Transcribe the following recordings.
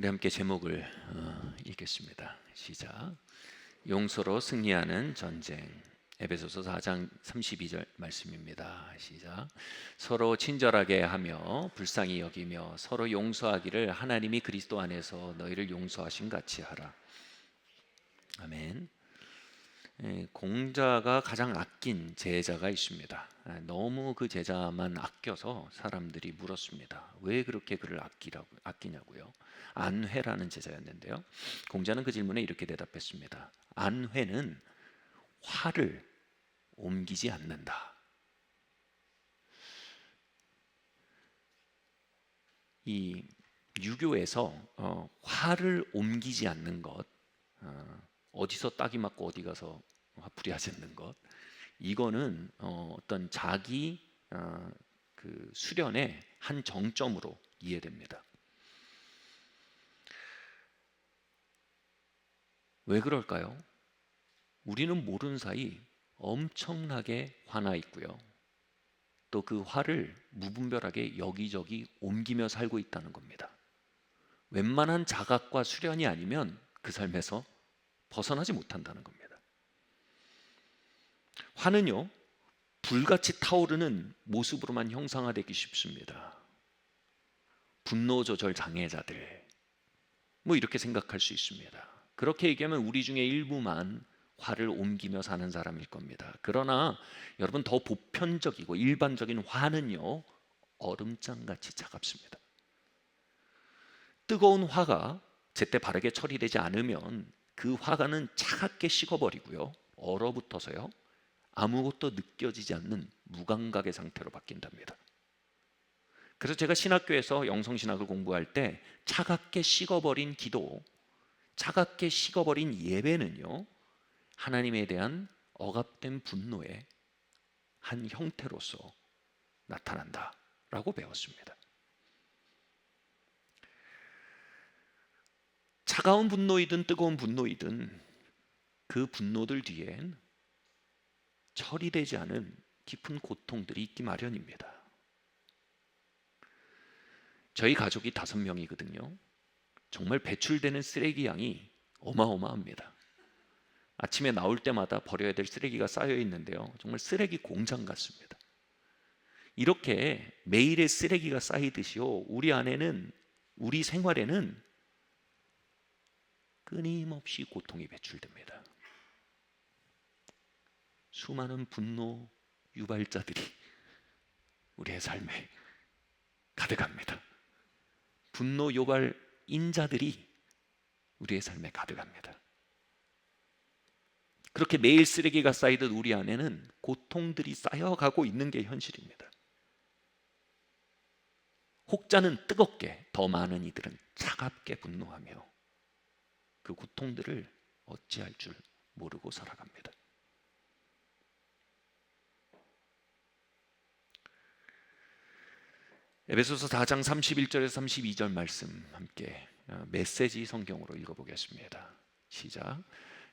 우리 함께 제목을 읽겠습니다. 시작. 용서로 승리하는 전쟁. 에베소서 4장 32절 말씀입니다. 시작. 서로 친절하게 하며 불쌍히 여기며 서로 용서하기를 하나님이 그리스도 안에서 너희를 용서하신 같이 하라. 아멘. 공자가 가장 아낀 제자가 있습니다. 너무 그 제자만 아껴서 사람들이 물었습니다. 왜 그렇게 그를 아끼냐고요? 안회라는 제자였는데요. 공자는 그 질문에 이렇게 대답했습니다. 안회는 화를 옮기지 않는다. 이 유교에서 화를 옮기지 않는 것, 어디서 딱이 맞고 어디 가서 화풀이 하시는 것, 이거는 어떤 자기 그 수련의 한 정점으로 이해됩니다. 왜 그럴까요? 우리는 모르는 사이 엄청나게 화나 있고요. 또 그 화를 무분별하게 여기저기 옮기며 살고 있다는 겁니다. 웬만한 자각과 수련이 아니면 그 삶에서 벗어나지 못한다는 겁니다. 화는요, 불같이 타오르는 모습으로만 형상화되기 쉽습니다. 분노 조절 장애자들, 이렇게 생각할 수 있습니다. 그렇게 얘기하면 우리 중에 일부만 화를 옮기며 사는 사람일 겁니다. 그러나 여러분, 더 보편적이고 일반적인 화는요, 얼음장같이 차갑습니다. 뜨거운 화가 제때 바르게 처리되지 않으면 그 화가는 차갑게 식어버리고요, 얼어붙어서요, 아무것도 느껴지지 않는 무감각의 상태로 바뀐답니다. 그래서 제가 신학교에서 영성신학을 공부할 때 차갑게 식어버린 기도, 차갑게 식어버린 예배는요, 하나님에 대한 억압된 분노의 한 형태로서 나타난다라고 배웠습니다. 차가운 분노이든 뜨거운 분노이든 그 분노들 뒤엔 처리되지 않은 깊은 고통들이 있기 마련입니다. 저희 가족이 5명이거든요. 정말 배출되는 쓰레기 양이 어마어마합니다. 아침에 나올 때마다 버려야 될 쓰레기가 쌓여 있는데요, 정말 쓰레기 공장 같습니다. 이렇게 매일의 쓰레기가 쌓이듯이요, 우리 안에는, 우리 생활에는 끊임없이 고통이 배출됩니다. 수많은 분노 유발자들이 우리의 삶에 가득합니다. 분노 유발 인자들이 우리의 삶에 가득합니다. 그렇게 매일 쓰레기가 쌓이듯 우리 안에는 고통들이 쌓여가고 있는 게 현실입니다. 혹자는 뜨겁게, 더 많은 이들은 차갑게 분노하며 그 고통들을 어찌할 줄 모르고 살아갑니다. 에베소서 4장 31절에서 32절 말씀 함께 메시지 성경으로 읽어보겠습니다. 시작.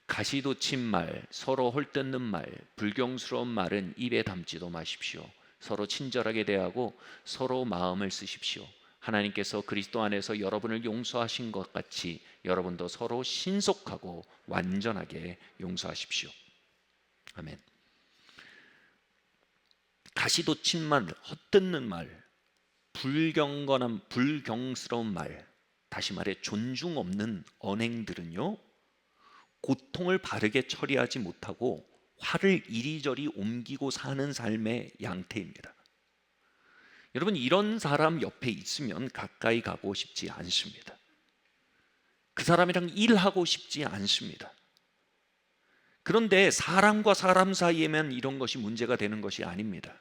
가시돋친 말, 서로 헐뜯는 말, 불경스러운 말은 입에 담지도 마십시오. 서로 친절하게 대하고 서로 마음을 쓰십시오. 하나님께서 그리스도 안에서 여러분을 용서하신 것 같이 여러분도 서로 신속하고 완전하게 용서하십시오. 아멘. 가시돋친 말, 헛듣는 말, 불경건한, 불경스러운 말, 다시 말해 존중 없는 언행들은요, 고통을 바르게 처리하지 못하고 화를 이리저리 옮기고 사는 삶의 양태입니다. 여러분, 이런 사람 옆에 있으면 가까이 가고 싶지 않습니다. 그 사람이랑 일하고 싶지 않습니다. 그런데 사람과 사람 사이에만 이런 것이 문제가 되는 것이 아닙니다.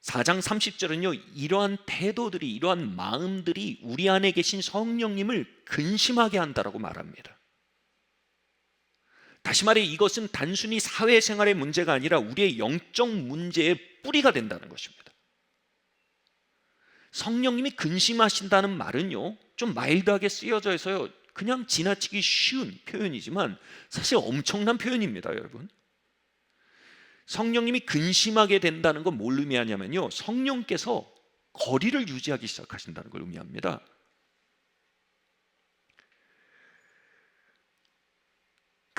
4장 30절은요, 이러한 태도들이, 이러한 마음들이 우리 안에 계신 성령님을 근심하게 한다라고 말합니다. 다시 말해 이것은 단순히 사회생활의 문제가 아니라 우리의 영적 문제의 뿌리가 된다는 것입니다. 성령님이 근심하신다는 말은요, 좀 마일드하게 쓰여져 있어요. 그냥 지나치기 쉬운 표현이지만 사실 엄청난 표현입니다, 여러분. 성령님이 근심하게 된다는 건 뭘 의미하냐면요, 성령께서 거리를 유지하기 시작하신다는 걸 의미합니다.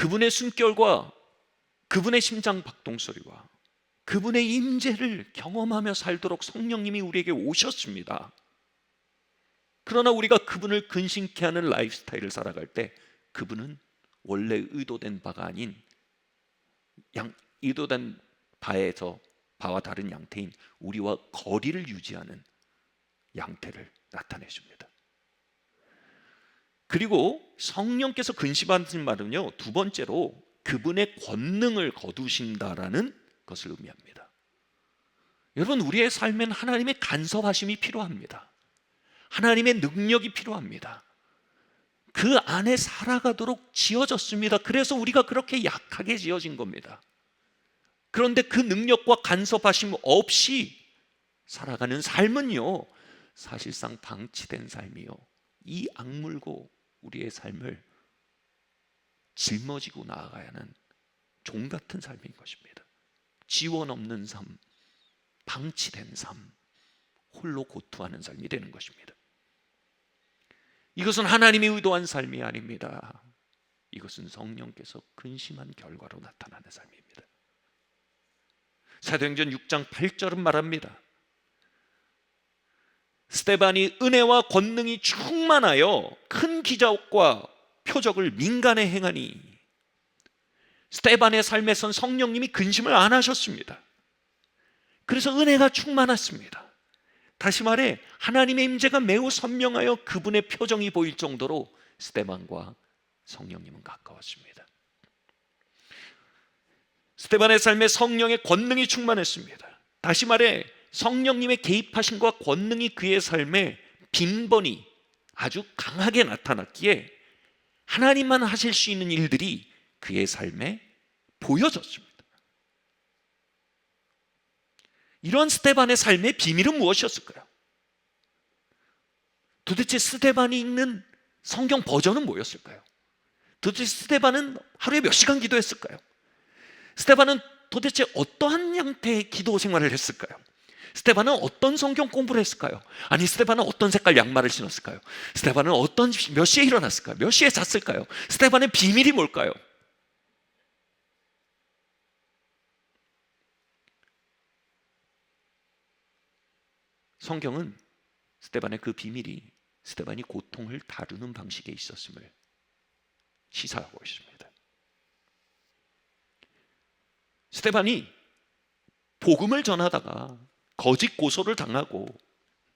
그분의 숨결과 그분의 심장 박동 소리와 그분의 임재를 경험하며 살도록 성령님이 우리에게 오셨습니다. 그러나 우리가 그분을 근심케 하는 라이프 스타일을 살아갈 때 그분은 원래 의도된 바가 아닌 의도된 바에서 바와 다른 양태인 우리와 거리를 유지하는 양태를 나타내 줍니다. 그리고 성령께서 근심하신 말은요, 두 번째로 그분의 권능을 거두신다라는 것을 의미합니다. 여러분, 우리의 삶엔 하나님의 간섭하심이 필요합니다. 하나님의 능력이 필요합니다. 그 안에 살아가도록 지어졌습니다. 그래서 우리가 그렇게 약하게 지어진 겁니다. 그런데 그 능력과 간섭하심 없이 살아가는 삶은요, 사실상 방치된 삶이요, 이 악물고 우리의 삶을 짊어지고 나아가야 하는 종 같은 삶인 것입니다. 지원 없는 삶, 방치된 삶, 홀로 고투하는 삶이 되는 것입니다. 이것은 하나님이 의도한 삶이 아닙니다. 이것은 성령께서 근심한 결과로 나타나는 삶입니다. 사도행전 6장 8절은 말합니다. 스데반이 은혜와 권능이 충만하여 큰 기적과 표적을 민간에 행하니, 스데반의 삶에선 성령님이 근심을 안 하셨습니다. 그래서 은혜가 충만했습니다. 다시 말해 하나님의 임재가 매우 선명하여 그분의 표정이 보일 정도로 스데반과 성령님은 가까웠습니다. 스데반의 삶에 성령의 권능이 충만했습니다. 다시 말해 성령님의 개입하심과 권능이 그의 삶에 빈번히 아주 강하게 나타났기에 하나님만 하실 수 있는 일들이 그의 삶에 보여졌습니다. 이런 스데반의 삶의 비밀은 무엇이었을까요? 도대체 스데반이 읽는 성경 버전은 뭐였을까요? 도대체 스데반은 하루에 몇 시간 기도했을까요? 스데반은 도대체 어떠한 형태의 기도 생활을 했을까요? 스데반은 어떤 성경 공부를 했을까요? 아니, 스데반은 어떤 색깔 양말을 신었을까요? 스데반은 몇 시에 일어났을까요? 몇 시에 잤을까요? 스데반의 비밀이 뭘까요? 성경은 스데반의 그 비밀이 스데반이 고통을 다루는 방식에 있었음을 시사하고 있습니다. 스데반이 복음을 전하다가 거짓 고소를 당하고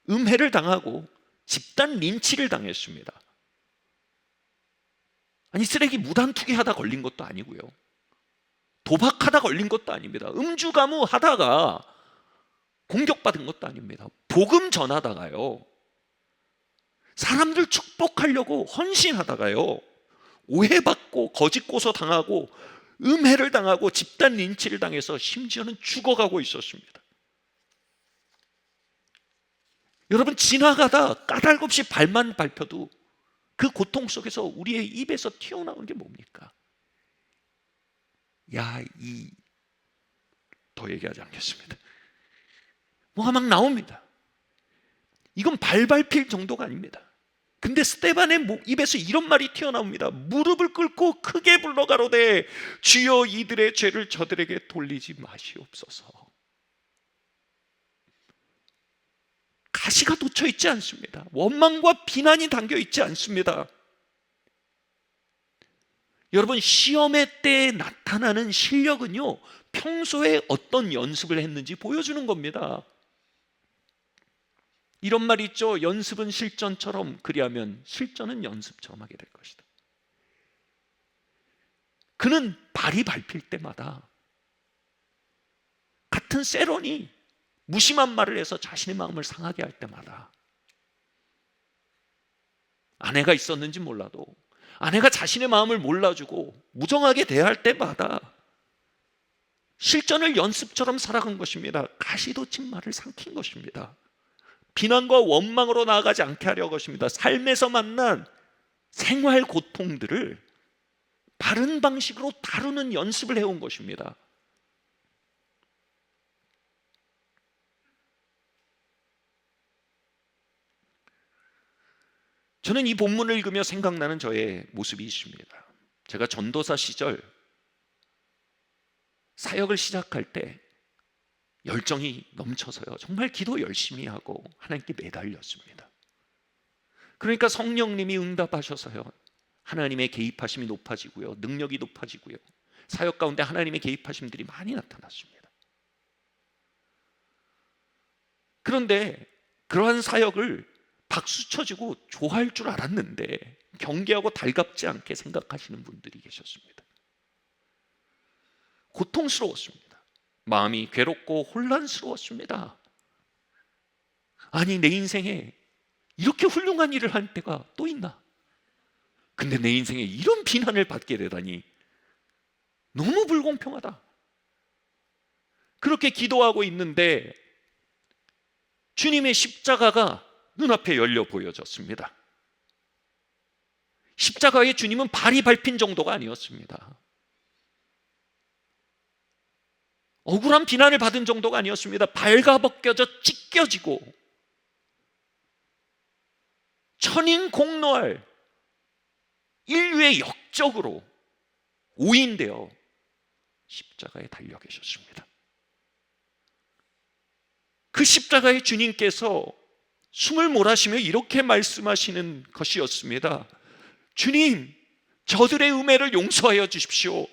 음해를 당하고 집단 린치를 당했습니다. 아니, 쓰레기 무단 투기하다 걸린 것도 아니고요, 도박하다 걸린 것도 아닙니다. 음주가무하다가 공격받은 것도 아닙니다. 복음 전하다가요, 사람들 축복하려고 헌신하다가요, 오해받고 거짓 고소 당하고 음해를 당하고 집단 린치를 당해서 심지어는 죽어가고 있었습니다. 여러분, 지나가다 까닭없이 발만 밟혀도 그 고통 속에서 우리의 입에서 튀어나오는 게 뭡니까? 더 얘기하지 않겠습니다. 뭐가 막 나옵니다. 이건 발 밟힐 정도가 아닙니다. 근데 스데반의 입에서 이런 말이 튀어나옵니다. 무릎을 꿇고 크게 불러 가로되 주여 이들의 죄를 저들에게 돌리지 마시옵소서. 가시가 돋쳐 있지 않습니다. 원망과 비난이 담겨 있지 않습니다. 여러분, 시험의 때에 나타나는 실력은요, 평소에 어떤 연습을 했는지 보여주는 겁니다. 이런 말이 있죠. 연습은 실전처럼, 그리하면 실전은 연습처럼 하게 될 것이다. 그는 발이 밟힐 때마다 같은 세론이 무심한 말을 해서 자신의 마음을 상하게 할 때마다, 아내가 있었는지 몰라도 아내가 자신의 마음을 몰라주고 무정하게 대할 때마다 실전을 연습처럼 살아간 것입니다. 가시돋친 말을 삼킨 것입니다. 비난과 원망으로 나아가지 않게 하려 것입니다. 삶에서 만난 생활 고통들을 바른 방식으로 다루는 연습을 해온 것입니다. 저는 이 본문을 읽으며 생각나는 저의 모습이 있습니다. 제가 전도사 시절 사역을 시작할 때 열정이 넘쳐서요, 정말 기도 열심히 하고 하나님께 매달렸습니다. 그러니까 성령님이 응답하셔서요, 하나님의 개입하심이 높아지고요, 능력이 높아지고요, 사역 가운데 하나님의 개입하심들이 많이 나타났습니다. 그런데 그러한 사역을 박수 쳐주고 좋아할 줄 알았는데 경계하고 달갑지 않게 생각하시는 분들이 계셨습니다. 고통스러웠습니다. 마음이 괴롭고 혼란스러웠습니다. 아니, 내 인생에 이렇게 훌륭한 일을 할 때가 또 있나? 근데 내 인생에 이런 비난을 받게 되다니 너무 불공평하다. 그렇게 기도하고 있는데 주님의 십자가가 눈앞에 열려 보여졌습니다. 십자가에 주님은 발이 밟힌 정도가 아니었습니다. 억울한 비난을 받은 정도가 아니었습니다. 발가벗겨져 찢겨지고 천인공노할 인류의 역적으로 오인되어 십자가에 달려 계셨습니다. 그 십자가의 주님께서 숨을 몰아쉬며 이렇게 말씀하시는 것이었습니다. 주님, 저들의 음해를 용서하여 주십시오.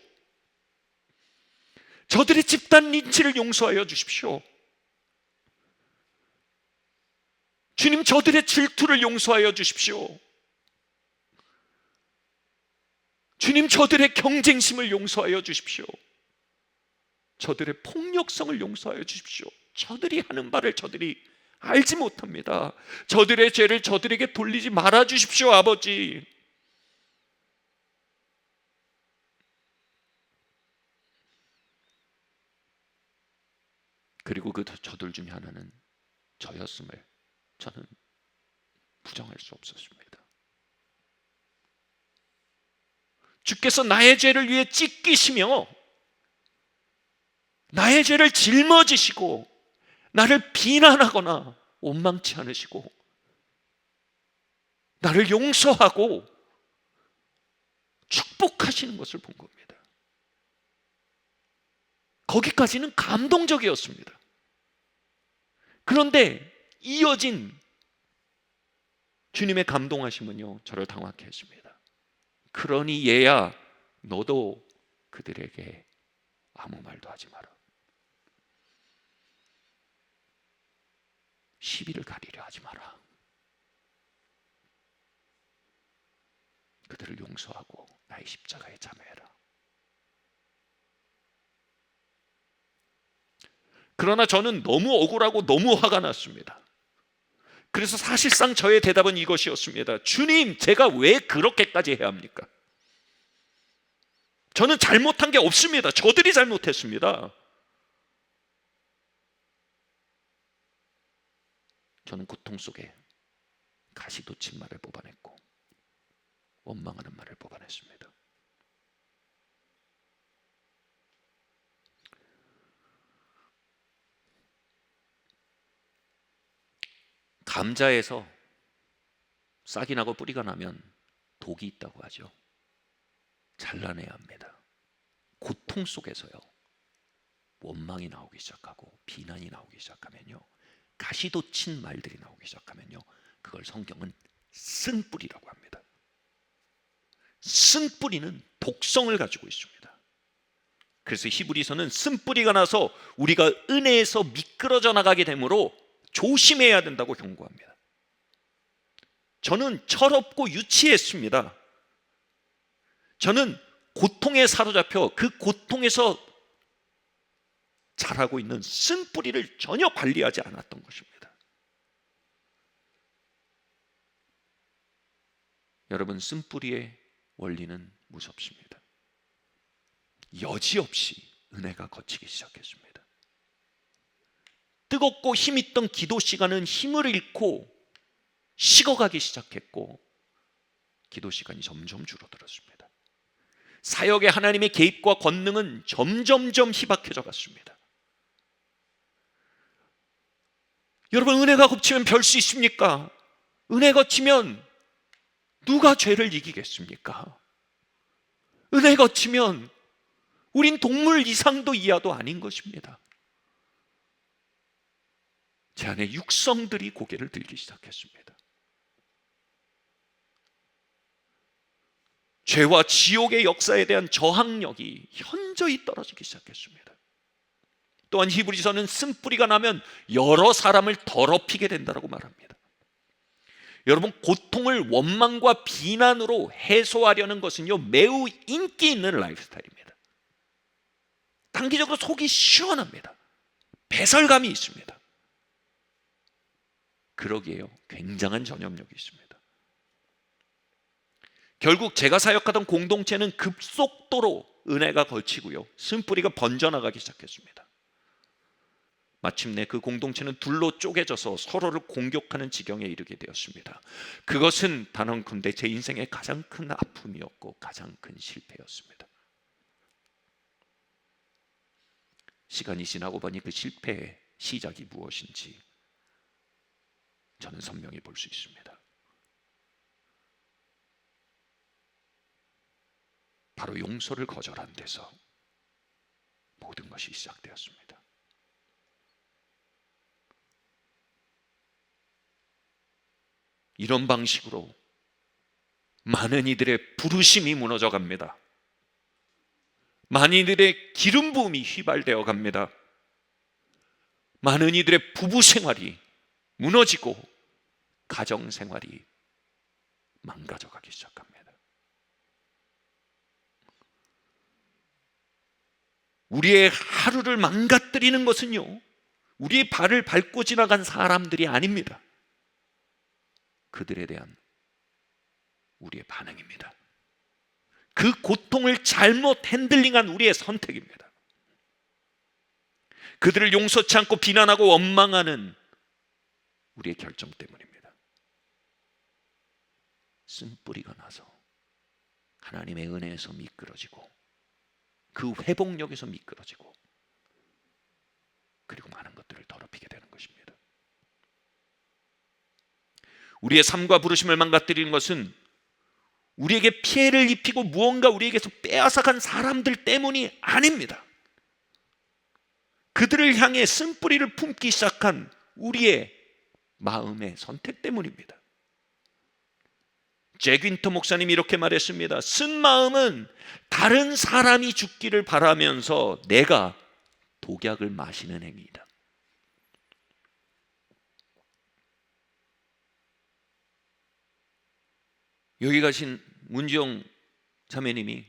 저들의 집단 린치를 용서하여 주십시오. 주님, 저들의 질투를 용서하여 주십시오. 주님, 저들의 경쟁심을 용서하여 주십시오. 저들의 폭력성을 용서하여 주십시오. 저들이 하는 바를 저들이 알지 못합니다. 저들의 죄를 저들에게 돌리지 말아 주십시오, 아버지. 그리고 그 저들 중에 하나는 저였음을 저는 부정할 수 없었습니다. 주께서 나의 죄를 위해 찢기시며 나의 죄를 짊어지시고 나를 비난하거나 원망치 않으시고 나를 용서하고 축복하시는 것을 본 겁니다. 거기까지는 감동적이었습니다. 그런데 이어진 주님의 감동하심은요, 저를 당황케 했습니다. 그러니 얘야, 너도 그들에게 아무 말도 하지 마라. 시비를 가리려 하지 마라. 그들을 용서하고 나의 십자가에 참여해라. 그러나 저는 너무 억울하고 너무 화가 났습니다. 그래서 사실상 저의 대답은 이것이었습니다. 주님, 제가 왜 그렇게까지 해야 합니까? 저는 잘못한 게 없습니다. 저들이 잘못했습니다. 저는 고통 속에 가시돋친 말을 뽑아냈고 원망하는 말을 뽑아냈습니다. 감자에서 싹이 나고 뿌리가 나면 독이 있다고 하죠. 잘라내야 합니다. 고통 속에서요, 원망이 나오기 시작하고 비난이 나오기 시작하면요, 가시돋친 말들이 나오기 시작하면요, 그걸 성경은 쓴뿌리라고 합니다. 쓴뿌리는 독성을 가지고 있습니다. 그래서 히브리서는 쓴뿌리가 나서 우리가 은혜에서 미끄러져 나가게 되므로 조심해야 된다고 경고합니다. 저는 철없고 유치했습니다. 저는 고통에 사로잡혀 그 고통에서 자라고 있는 쓴뿌리를 전혀 관리하지 않았던 것입니다. 여러분, 쓴뿌리의 원리는 무섭습니다. 여지없이 은혜가 걷히기 시작했습니다. 뜨겁고 힘있던 기도 시간은 힘을 잃고 식어가기 시작했고 기도 시간이 점점 줄어들었습니다. 사역의 하나님의 개입과 권능은 점점점 희박해져 갔습니다. 여러분, 은혜가 걷히면 별 수 있습니까? 은혜 걷히면 누가 죄를 이기겠습니까? 은혜 거치면 우린 동물 이상도 이하도 아닌 것입니다. 제 안에 육성들이 고개를 들기 시작했습니다. 죄와 지옥의 역사에 대한 저항력이 현저히 떨어지기 시작했습니다. 또한 히브리서는 쓴뿌리가 나면 여러 사람을 더럽히게 된다고 말합니다. 여러분, 고통을 원망과 비난으로 해소하려는 것은요, 매우 인기 있는 라이프스타일입니다. 단기적으로 속이 시원합니다. 배설감이 있습니다. 그러기에요, 굉장한 전염력이 있습니다. 결국 제가 사역하던 공동체는 급속도로 은혜가 걸치고요, 쓴뿌리가 번져나가기 시작했습니다. 마침내 그 공동체는 둘로 쪼개져서 서로를 공격하는 지경에 이르게 되었습니다. 그것은 단언컨대 제 인생의 가장 큰 아픔이었고 가장 큰 실패였습니다. 시간이 지나고 보니 그 실패의 시작이 무엇인지 저는 선명히 볼 수 있습니다. 바로 용서를 거절한 데서 모든 것이 시작되었습니다. 이런 방식으로 많은 이들의 부르심이 무너져 갑니다. 많은 이들의 기름 부음이 휘발되어 갑니다. 많은 이들의 부부 생활이 무너지고 가정 생활이 망가져 가기 시작합니다. 우리의 하루를 망가뜨리는 것은요, 우리의 발을 밟고 지나간 사람들이 아닙니다. 그들에 대한 우리의 반응입니다. 그 고통을 잘못 핸들링한 우리의 선택입니다. 그들을 용서치 않고 비난하고 원망하는 우리의 결정 때문입니다. 쓴뿌리가 나서 하나님의 은혜에서 미끄러지고 그 회복력에서 미끄러지고 그리고 많은 것들을 더럽히게 되는 것입니다. 우리의 삶과 부르심을 망가뜨리는 것은 우리에게 피해를 입히고 무언가 우리에게서 빼앗아간 사람들 때문이 아닙니다. 그들을 향해 쓴뿌리를 품기 시작한 우리의 마음의 선택 때문입니다. 잭 윈터 목사님이 이렇게 말했습니다. 쓴 마음은 다른 사람이 죽기를 바라면서 내가 독약을 마시는 행위이다. 여기 가신 문지영 자매님이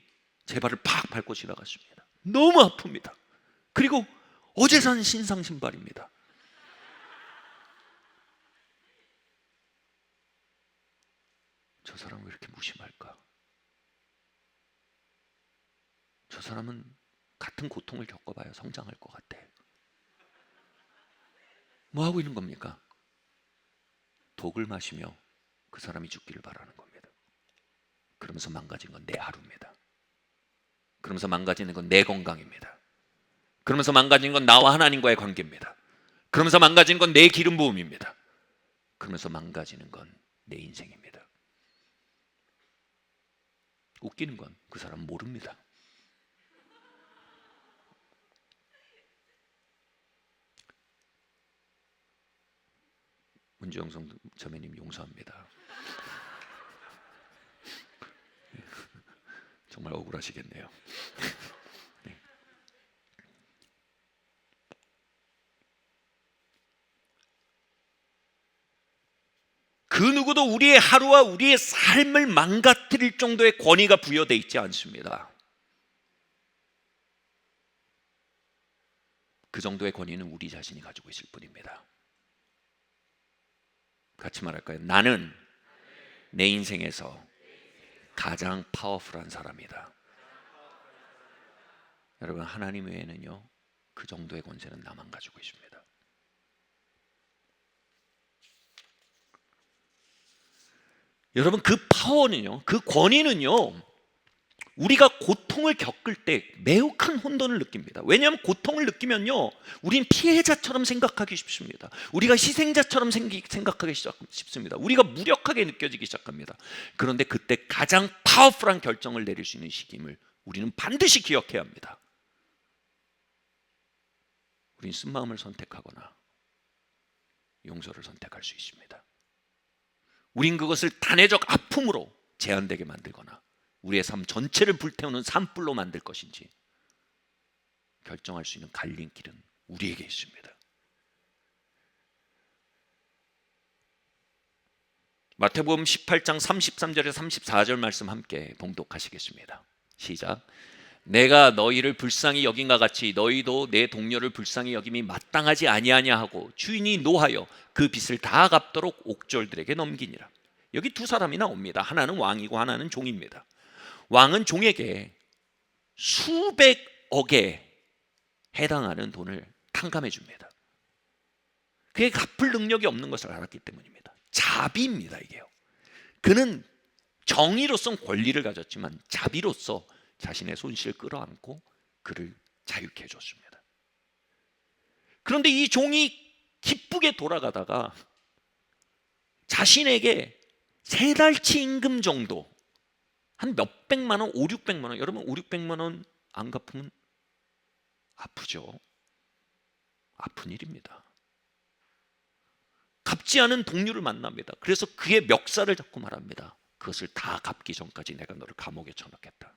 제 발을 팍 밟고 지나갔습니다. 너무 아픕니다. 그리고 어제 산 신상 신발입니다. 저 사람 왜 이렇게 무심할까? 저 사람은 같은 고통을 겪어봐야 성장할 것 같아. 뭐 하고 있는 겁니까? 독을 마시며 그 사람이 죽기를 바라는 겁니다. 그러면서 망가진 건 내 하루입니다. 그러면서 망가지는 건 내 건강입니다. 그러면서 망가진 건 나와 하나님과의 관계입니다. 그러면서 망가진 건 내 기름 부음입니다. 그러면서 망가지는 건 내 인생입니다. 웃기는 건 그 사람 모릅니다. 문지영 자매님 용서합니다. 정말 억울하시겠네요. 네. 그 누구도 우리의 하루와 우리의 삶을 망가뜨릴 정도의 권위가 부여되어 있지 않습니다. 그 정도의 권위는 우리 자신이 가지고 있을 뿐입니다. 같이 말할까요? 나는 내 인생에서 가장 파워풀한 사람이다. 여러분, 하나님 외에는요, 그 정도의 권세는 나만 가지고 있습니다. 여러분, 그 파워는요, 그 권위는요, 우리가 고통을 겪을 때 매우 큰 혼돈을 느낍니다. 왜냐하면 고통을 느끼면요, 우린 피해자처럼 생각하기 쉽습니다. 우리가 희생자처럼 생각하기 쉽습니다. 우리가 무력하게 느껴지기 시작합니다. 그런데 그때 가장 파워풀한 결정을 내릴 수 있는 시기임을 우리는 반드시 기억해야 합니다. 우리는 쓴마음을 선택하거나 용서를 선택할 수 있습니다. 우린 그것을 단회적 아픔으로 제한되게 만들거나 우리의 삶 전체를 불태우는 산불로 만들 것인지 결정할 수 있는 갈림길은 우리에게 있습니다. 마태복음 18장 33절에 34절 말씀 함께 봉독하시겠습니다. 시작. 내가 너희를 불쌍히 여긴과 같이 너희도 내 동료를 불쌍히 여김이 마땅하지 아니하냐 하고 주인이 노하여 그 빚을 다 갚도록 옥졸들에게 넘기니라. 여기 두 사람이 나옵니다. 하나는 왕이고 하나는 종입니다. 왕은 종에게 수백억에 해당하는 돈을 탕감해 줍니다. 그게 갚을 능력이 없는 것을 알았기 때문입니다. 자비입니다. 이게요. 그는 정의로선 권리를 가졌지만 자비로서 자신의 손실을 끌어안고 그를 자유케 해줬습니다. 그런데 이 종이 기쁘게 돌아가다가 자신에게 3달치 임금 정도, 한 몇백만 원, 5, 600만 원, 여러분 5, 600만 원 안 갚으면 아프죠. 아픈 일입니다. 갚지 않은 동료를 만납니다. 그래서 그의 멱살을 잡고 말합니다. 그것을 다 갚기 전까지 내가 너를 감옥에 쳐넣겠다.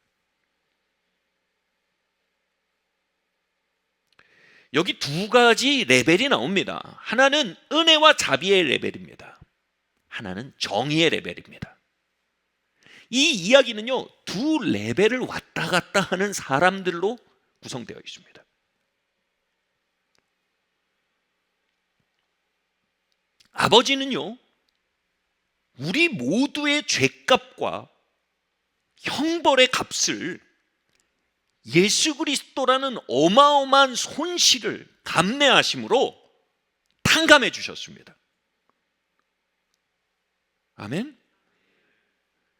여기 두 가지 레벨이 나옵니다. 하나는 은혜와 자비의 레벨입니다. 하나는 정의의 레벨입니다. 이 이야기는요, 두 레벨을 왔다 갔다 하는 사람들로 구성되어 있습니다. 아버지는요, 우리 모두의 죄값과 형벌의 값을 예수 그리스도라는 어마어마한 손실을 감내하심으로 탕감해 주셨습니다. 아멘.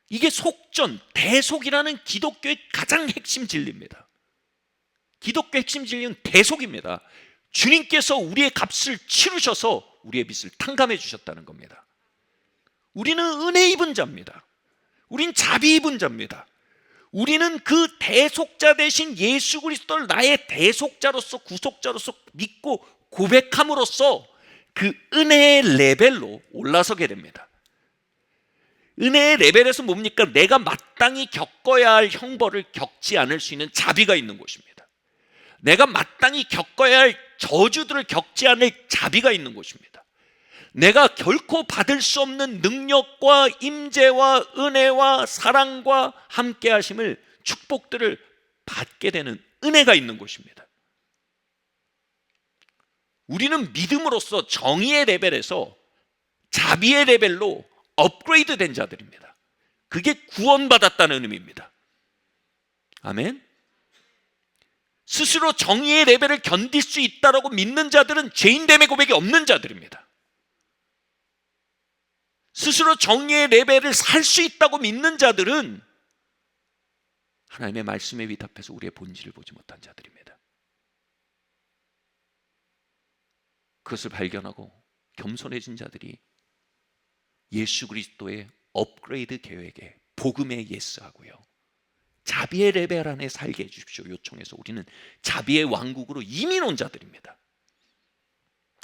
이게 속전, 대속이라는 기독교의 가장 핵심 진리입니다. 기독교 핵심 진리는 대속입니다. 주님께서 우리의 값을 치르셔서 우리의 빚을 탕감해 주셨다는 겁니다. 우리는 은혜 입은 자입니다. 우린 자비 입은 자입니다. 우리는 그 대속자 대신 예수 그리스도를 나의 대속자로서 구속자로서 믿고 고백함으로써 그 은혜의 레벨로 올라서게 됩니다. 은혜의 레벨에서 뭡니까? 내가 마땅히 겪어야 할 형벌을 겪지 않을 수 있는 자비가 있는 곳입니다. 내가 마땅히 겪어야 할 저주들을 겪지 않을 자비가 있는 곳입니다. 내가 결코 받을 수 없는 능력과 임재와 은혜와 사랑과 함께 하심을, 축복들을 받게 되는 은혜가 있는 곳입니다. 우리는 믿음으로써 정의의 레벨에서 자비의 레벨로 업그레이드 된 자들입니다. 그게 구원받았다는 의미입니다. 아멘. 스스로 정의의 레벨을 견딜 수 있다고 믿는 자들은 죄인됨의 고백이 없는 자들입니다. 스스로 정의의 레벨을 살 수 있다고 믿는 자들은 하나님의 말씀에 위답해서 우리의 본질을 보지 못한 자들입니다. 그것을 발견하고 겸손해진 자들이 예수 그리스도의 업그레이드 계획에, 복음에 예스하고요, 자비의 레벨 안에 살게 해주십시오 요청해서 우리는 자비의 왕국으로 이민 온 자들입니다.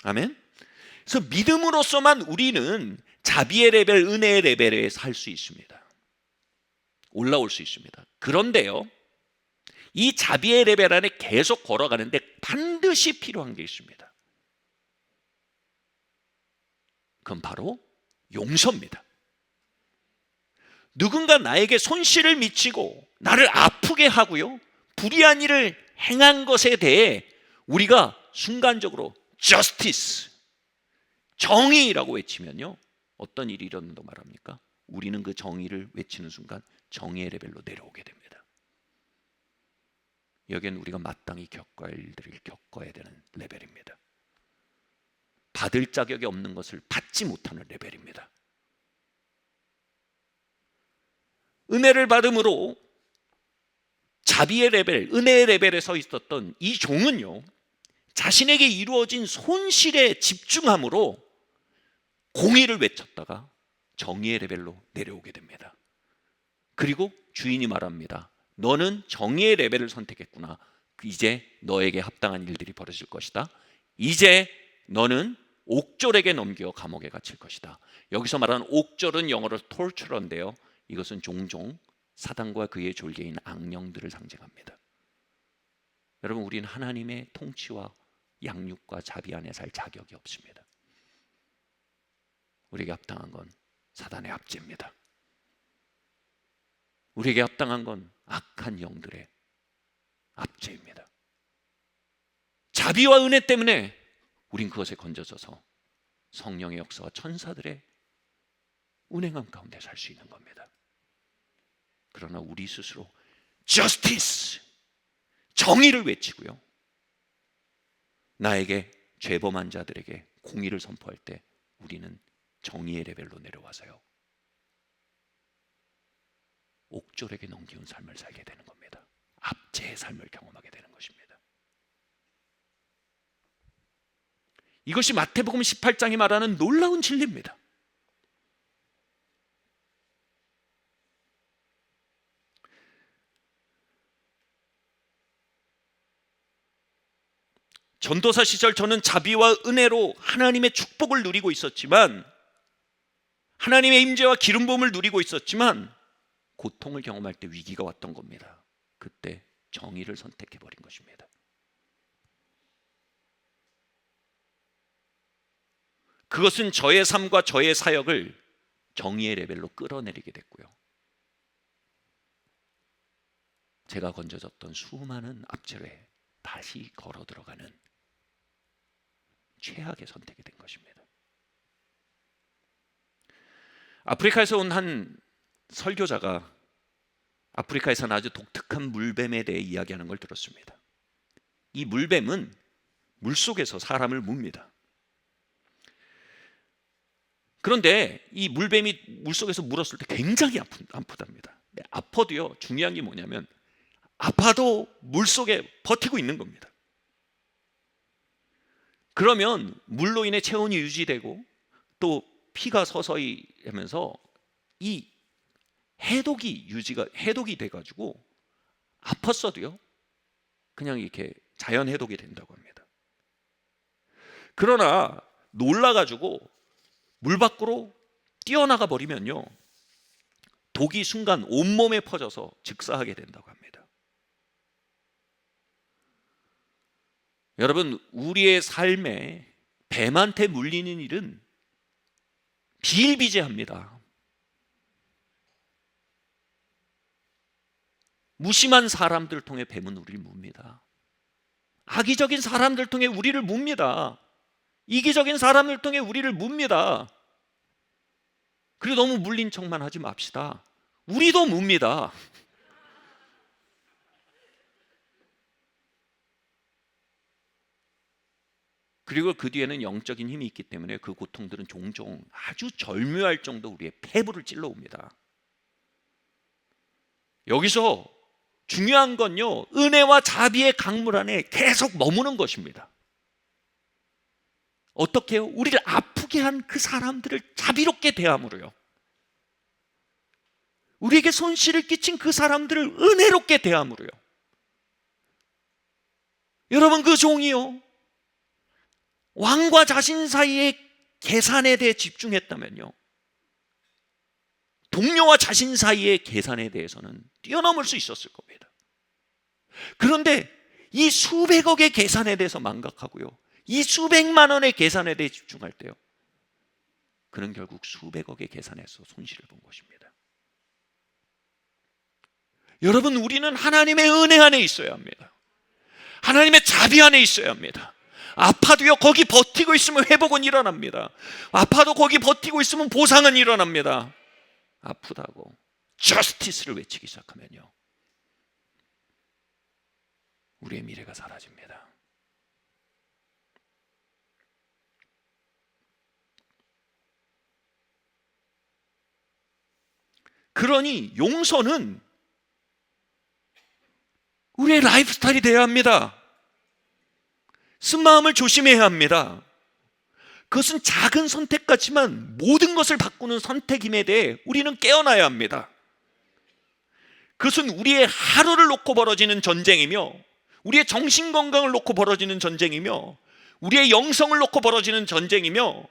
아멘. 그래서 믿음으로서만 우리는 자비의 레벨, 은혜의 레벨에 살 수 있습니다. 올라올 수 있습니다. 그런데요, 이 자비의 레벨 안에 계속 걸어가는데 반드시 필요한 게 있습니다. 그건 바로 용서입니다. 누군가 나에게 손실을 미치고 나를 아프게 하고요, 불의한 일을 행한 것에 대해 우리가 순간적으로 justice, 정의라고 외치면요, 어떤 일이 일어난다고 말합니까? 우리는 그 정의를 외치는 순간 정의의 레벨로 내려오게 됩니다. 여기는 우리가 마땅히 겪어야 할 일들을 겪어야 되는 레벨입니다. 받을 자격이 없는 것을 받지 못하는 레벨입니다. 은혜를 받음으로 자비의 레벨, 은혜의 레벨에 서 있었던 이 종은요, 자신에게 이루어진 손실에 집중함으로 공의를 외쳤다가 정의의 레벨로 내려오게 됩니다. 그리고 주인이 말합니다. 너는 정의의 레벨을 선택했구나. 이제 너에게 합당한 일들이 벌어질 것이다. 이제 너는 옥졸에게 넘겨 감옥에 갇힐 것이다. 여기서 말하는 옥졸은 영어로 torture인데요, 이것은 종종 사단과 그의 졸개인 악령들을 상징합니다. 여러분, 우리는 하나님의 통치와 양육과 자비 안에 살 자격이 없습니다. 우리에게 합당한 건 사단의 압제입니다. 우리에게 합당한 건 악한 영들의 압제입니다. 자비와 은혜 때문에 우린 그것에 건져져서 성령의 역사와 천사들의 운행함 가운데 살 수 있는 겁니다. 그러나 우리 스스로 justice, 정의를 외치고요, 나에게 죄범한 자들에게 공의를 선포할 때 우리는 정의의 레벨로 내려와서요, 옥졸에게 넘기운 삶을 살게 되는 겁니다. 압제의 삶을 경험하게 되는 것입니다. 이것이 마태복음 18장이 말하는 놀라운 진리입니다. 전도사 시절 저는 자비와 은혜로 하나님의 축복을 누리고 있었지만, 하나님의 임재와 기름 부음을 누리고 있었지만 고통을 경험할 때 위기가 왔던 겁니다. 그때 정의를 선택해버린 것입니다. 그것은 저의 삶과 저의 사역을 정의의 레벨로 끌어내리게 됐고요, 제가 건져졌던 수많은 압제에 다시 걸어 들어가는 최악의 선택이 된 것입니다. 아프리카에서 온 한 설교자가 아프리카에서는 아주 독특한 물뱀에 대해 이야기하는 걸 들었습니다. 이 물뱀은 물속에서 사람을 뭅니다. 그런데 이 물뱀이 물속에서 물었을 때 굉장히 아프답니다. 아파도요, 중요한 게 뭐냐면 아파도 물속에 버티고 있는 겁니다. 그러면 물로 인해 체온이 유지되고 또 피가 서서히 하면서 이 해독이 돼가지고 아팠어도요, 그냥 이렇게 자연 해독이 된다고 합니다. 그러나 놀라가지고 물 밖으로 뛰어나가 버리면요, 독이 순간 온몸에 퍼져서 즉사하게 된다고 합니다. 여러분, 우리의 삶에 뱀한테 물리는 일은 비일비재합니다. 무심한 사람들 통해 뱀은 우리를 뭅니다. 악의적인 사람들 통해 우리를 뭅니다. 이기적인 사람들 통해 우리를 뭅니다. 그리고 너무 물린 척만 하지 맙시다. 우리도 뭅니다. 그리고 그 뒤에는 영적인 힘이 있기 때문에 그 고통들은 종종 아주 절묘할 정도 우리의 폐부를 찔러옵니다. 여기서 중요한 건요, 은혜와 자비의 강물 안에 계속 머무는 것입니다. 어떻게 해요? 우리를 아프게 한 그 사람들을 자비롭게 대함으로요, 우리에게 손실을 끼친 그 사람들을 은혜롭게 대함으로요. 여러분, 그 종이요, 왕과 자신 사이의 계산에 대해 집중했다면요, 동료와 자신 사이의 계산에 대해서는 뛰어넘을 수 있었을 겁니다. 그런데 이 수백억의 계산에 대해서 망각하고요, 이 수백만 원의 계산에 대해 집중할 때요, 그는 결국 수백억의 계산에서 손실을 본 것입니다. 여러분, 우리는 하나님의 은혜 안에 있어야 합니다. 하나님의 자비 안에 있어야 합니다. 아파도요, 거기 버티고 있으면 회복은 일어납니다. 아파도 거기 버티고 있으면 보상은 일어납니다. 아프다고 저스티스를 외치기 시작하면요, 우리의 미래가 사라집니다. 그러니 용서는 우리의 라이프 스타일이 되어야 합니다. 쓴마음을 조심해야 합니다. 그것은 작은 선택 같지만 모든 것을 바꾸는 선택임에 대해 우리는 깨어나야 합니다. 그것은 우리의 하루를 놓고 벌어지는 전쟁이며, 우리의 정신건강을 놓고 벌어지는 전쟁이며, 우리의 영성을 놓고 벌어지는 전쟁이며,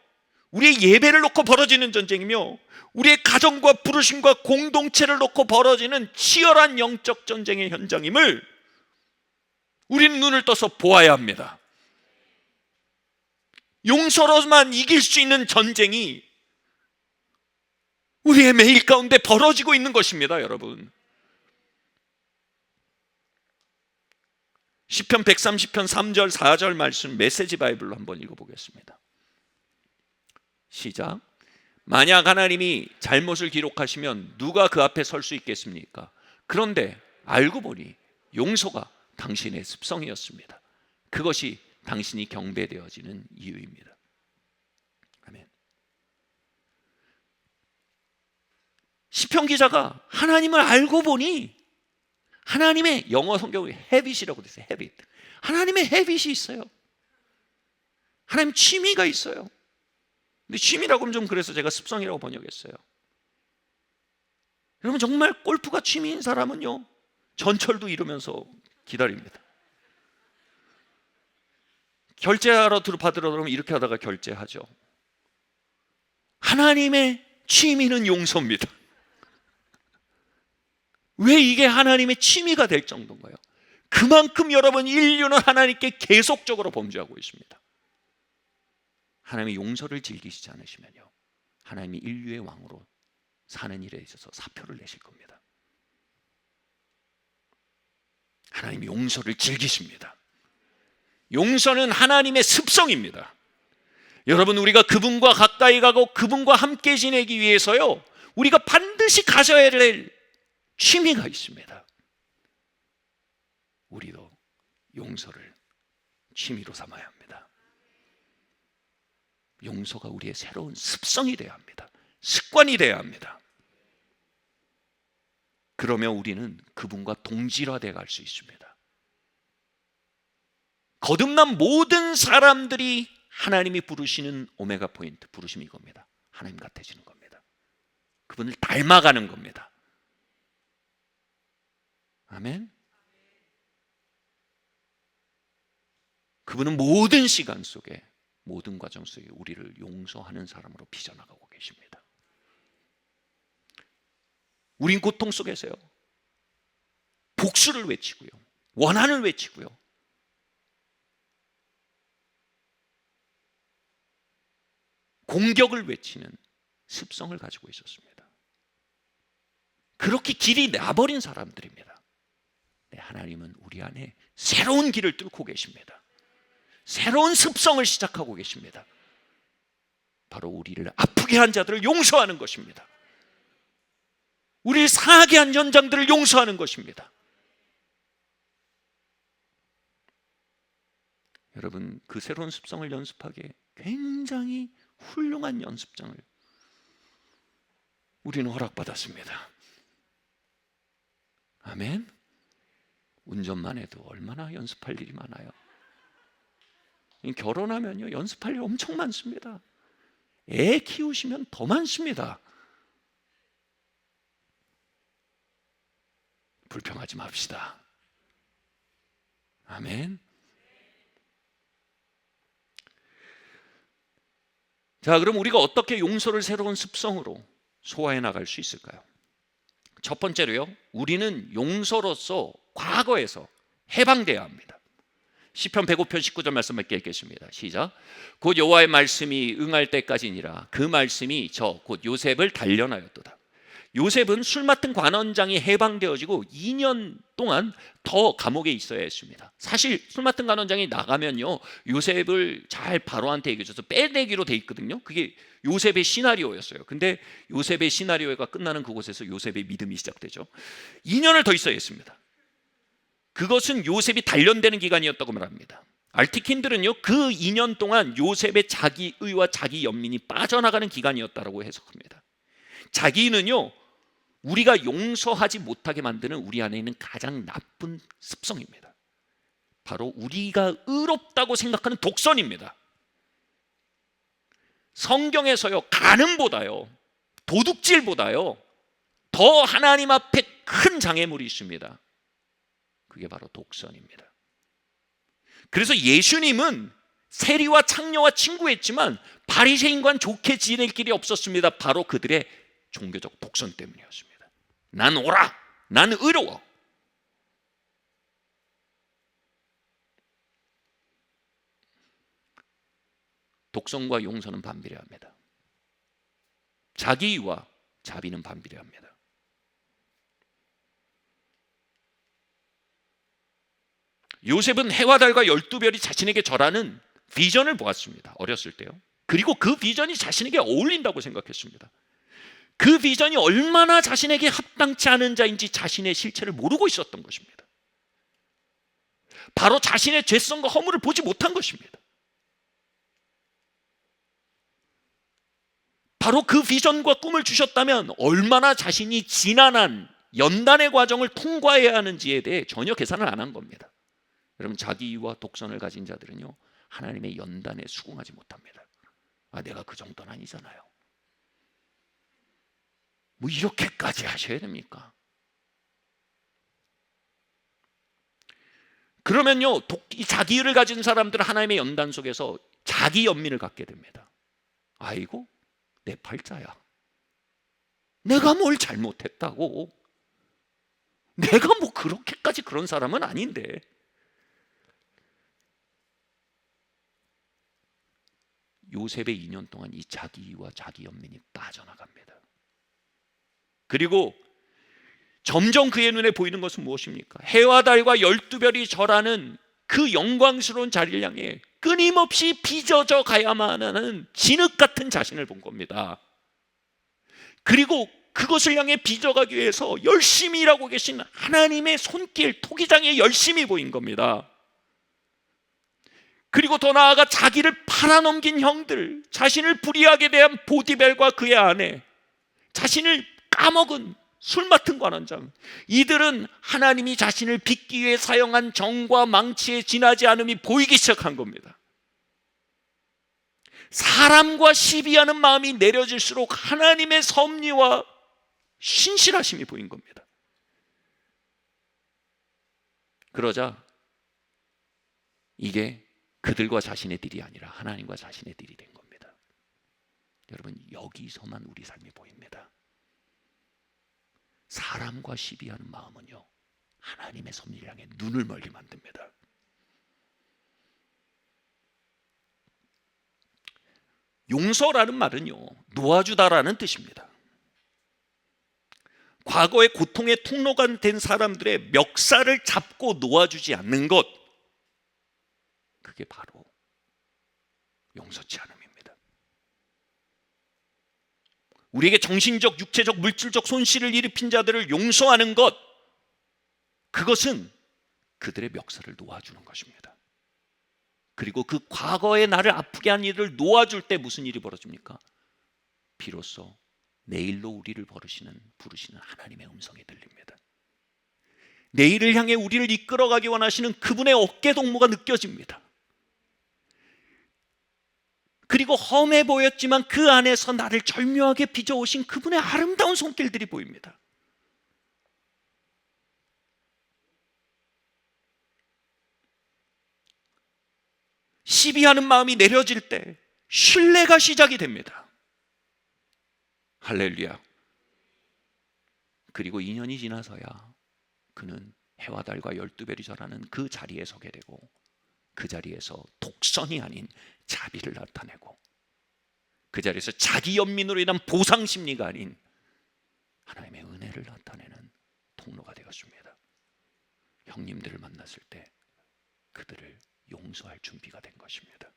우리의 예배를 놓고 벌어지는 전쟁이며, 우리의 가정과 부르심과 공동체를 놓고 벌어지는 치열한 영적 전쟁의 현장임을 우리는 눈을 떠서 보아야 합니다. 용서로만 이길 수 있는 전쟁이 우리의 매일 가운데 벌어지고 있는 것입니다, 여러분. 시편 130편 3절 4절 말씀 메시지 바이블로 한번 읽어보겠습니다. 시작. 만약 하나님이 잘못을 기록하시면 누가 그 앞에 설 수 있겠습니까? 그런데 알고 보니 용서가 당신의 습성이었습니다. 그것이 당신이 경배되어지는 이유입니다. 아멘. 시편 기자가 하나님을 알고 보니, 하나님의 영어 성경에 habit이라고 되어 있어요. habit. 하나님의 habit이 있어요. 하나님 취미가 있어요. 근데 취미라고 하면 좀 그래서 제가 습성이라고 번역했어요. 여러분, 정말 골프가 취미인 사람은요, 전철도 이루면서 기다립니다. 결제하러 받으러 들어오면 이렇게 하다가 결제하죠. 하나님의 취미는 용서입니다. 왜 이게 하나님의 취미가 될 정도인가요? 그만큼 여러분, 인류는 하나님께 계속적으로 범죄하고 있습니다. 하나님의 용서를 즐기시지 않으시면요, 하나님이 인류의 왕으로 사는 일에 있어서 사표를 내실 겁니다. 하나님이 용서를 즐기십니다. 용서는 하나님의 습성입니다. 여러분, 우리가 그분과 가까이 가고 그분과 함께 지내기 위해서요, 우리가 반드시 가져야 될 취미가 있습니다. 우리도 용서를 취미로 삼아야 합니다. 용서가 우리의 새로운 습성이 되어야 합니다. 습관이 되어야 합니다. 그러면 우리는 그분과 동질화되어 갈 수 있습니다. 거듭난 모든 사람들이 하나님이 부르시는 오메가 포인트, 부르심이 이겁니다. 하나님 같아지는 겁니다. 그분을 닮아가는 겁니다. 아멘. 그분은 모든 시간 속에, 모든 과정 속에 우리를 용서하는 사람으로 빚어나가고 계십니다. 우린 고통 속에서요, 복수를 외치고요, 원한을 외치고요, 공격을 외치는 습성을 가지고 있었습니다. 그렇게 길이 나버린 사람들입니다. 하나님은 우리 안에 새로운 길을 뚫고 계십니다. 새로운 습성을 시작하고 계십니다. 바로 우리를 아프게 한 자들을 용서하는 것입니다. 우리를 상하게 한 연장들을 용서하는 것입니다. 여러분, 그 새로운 습성을 연습하기에 굉장히 훌륭한 연습장을 우리는 허락받았습니다. 아멘. 운전만 해도 얼마나 연습할 일이 많아요. 결혼하면요, 연습할 일 엄청 많습니다. 애 키우시면 더 많습니다. 불평하지 맙시다. 아멘. 자, 그럼 우리가 어떻게 용서를 새로운 습성으로 소화해 나갈 수 있을까요? 첫 번째로요, 우리는 용서로서 과거에서 해방되어야 합니다. 시편 105편 19절 말씀 몇 개 읽겠습니다. 시작. 곧 여호와의 말씀이 응할 때까지니라. 그 말씀이 저 곧 요셉을 단련하였도다. 요셉은 술 맡은 관원장이 해방되어지고 2년 동안 더 감옥에 있어야 했습니다. 사실 술 맡은 관원장이 나가면요, 요셉을 잘 바로한테 얘기해줘서 빼내기로 돼 있거든요. 그게 요셉의 시나리오였어요. 근데 요셉의 시나리오가 끝나는 그곳에서 요셉의 믿음이 시작되죠. 2년을 더 있어야 했습니다. 그것은 요셉이 단련되는 기간이었다고 말합니다. 알티킨들은요, 그 2년 동안 요셉의 자기의와 자기 연민이 빠져나가는 기간이었다고 해석합니다. 자기는요, 우리가 용서하지 못하게 만드는 우리 안에 있는 가장 나쁜 습성입니다. 바로 우리가 의롭다고 생각하는 독선입니다. 성경에서요, 간음보다요, 도둑질보다요, 더 하나님 앞에 큰 장애물이 있습니다. 그게 바로 독선입니다. 그래서 예수님은 세리와 창녀와 친구했지만 바리새인과는 좋게 지낼 길이 없었습니다. 바로 그들의 종교적 독선 때문이었습니다. 난 옳아, 난 의로워. 독선과 용서는 반비례합니다. 자기와 자비는 반비례합니다. 요셉은 해와 달과 12별이 자신에게 절하는 비전을 보았습니다. 어렸을 때요. 그리고 그 비전이 자신에게 어울린다고 생각했습니다. 그 비전이 얼마나 자신에게 합당치 않은 자인지 자신의 실체를 모르고 있었던 것입니다. 바로 자신의 죄성과 허물을 보지 못한 것입니다. 바로 그 비전과 꿈을 주셨다면 얼마나 자신이 지난한 연단의 과정을 통과해야 하는지에 대해 전혀 계산을 안 한 겁니다. 여러분, 자기와 독선을 가진 자들은요, 하나님의 연단에 수긍하지 못합니다. 내가 그 정도는 아니잖아요. 뭐 이렇게까지 하셔야 됩니까? 그러면요, 이 자기를 가진 사람들은 하나님의 연단 속에서 자기 연민을 갖게 됩니다. 아이고, 내 팔자야. 내가 뭘 잘못했다고. 내가 뭐 그렇게까지 그런 사람은 아닌데. 요셉의 2년 동안 이 자기와 자기 연민이 빠져나갑니다. 그리고 점점 그의 눈에 보이는 것은 무엇입니까? 해와 달과 12별이 절하는 그 영광스러운 자리를 향해 끊임없이 빚어져 가야만 하는 진흙 같은 자신을 본 겁니다. 그리고 그것을 향해 빚어가기 위해서 열심히 일하고 계신 하나님의 손길, 토기장에 열심히 보인 겁니다. 그리고 더 나아가 자기를 팔아넘긴 형들, 자신을 불의하게 대한 보디벨과 그의 아내, 자신을 까먹은 술 맡은 관원장, 이들은 하나님이 자신을 빚기 위해 사용한 정과 망치에 지나지 않음이 보이기 시작한 겁니다. 사람과 시비하는 마음이 내려질수록 하나님의 섭리와 신실하심이 보인 겁니다. 그러자 이게 그들과 자신의 딜이 아니라 하나님과 자신의 딜이 된 겁니다. 여러분, 여기서만 우리 삶이 보입니다. 사람과 시비하는 마음은요, 하나님의 섭리를 향해 눈을 멀게 만듭니다. 용서라는 말은요, 놓아주다라는 뜻입니다. 과거의 고통의 통로가 된 사람들의 멱살을 잡고 놓아주지 않는 것, 그게 바로 용서치 않음입니다. 우리에게 정신적, 육체적, 물질적 손실을 일으킨 자들을 용서하는 것, 그것은 그들의 멱살을 놓아주는 것입니다. 그리고 그 과거의 나를 아프게 한 일을 놓아줄 때 무슨 일이 벌어집니까? 비로소 내일로 우리를 부르시는 하나님의 음성이 들립니다. 내일을 향해 우리를 이끌어가기 원하시는 그분의 어깨동무가 느껴집니다. 그리고 험해 보였지만 그 안에서 나를 절묘하게 빚어오신 그분의 아름다운 손길들이 보입니다. 시비하는 마음이 내려질 때 신뢰가 시작이 됩니다. 할렐루야. 그리고 2년이 지나서야 그는 해와 달과 12별이 절하는 그 자리에 서게 되고, 그 자리에서 독선이 아닌 자비를 나타내고, 그 자리에서 자기 연민으로 인한 보상 심리가 아닌 하나님의 은혜를 나타내는 통로가 되었습니다. 형님들을 만났을 때 그들을 용서할 준비가 된 것입니다.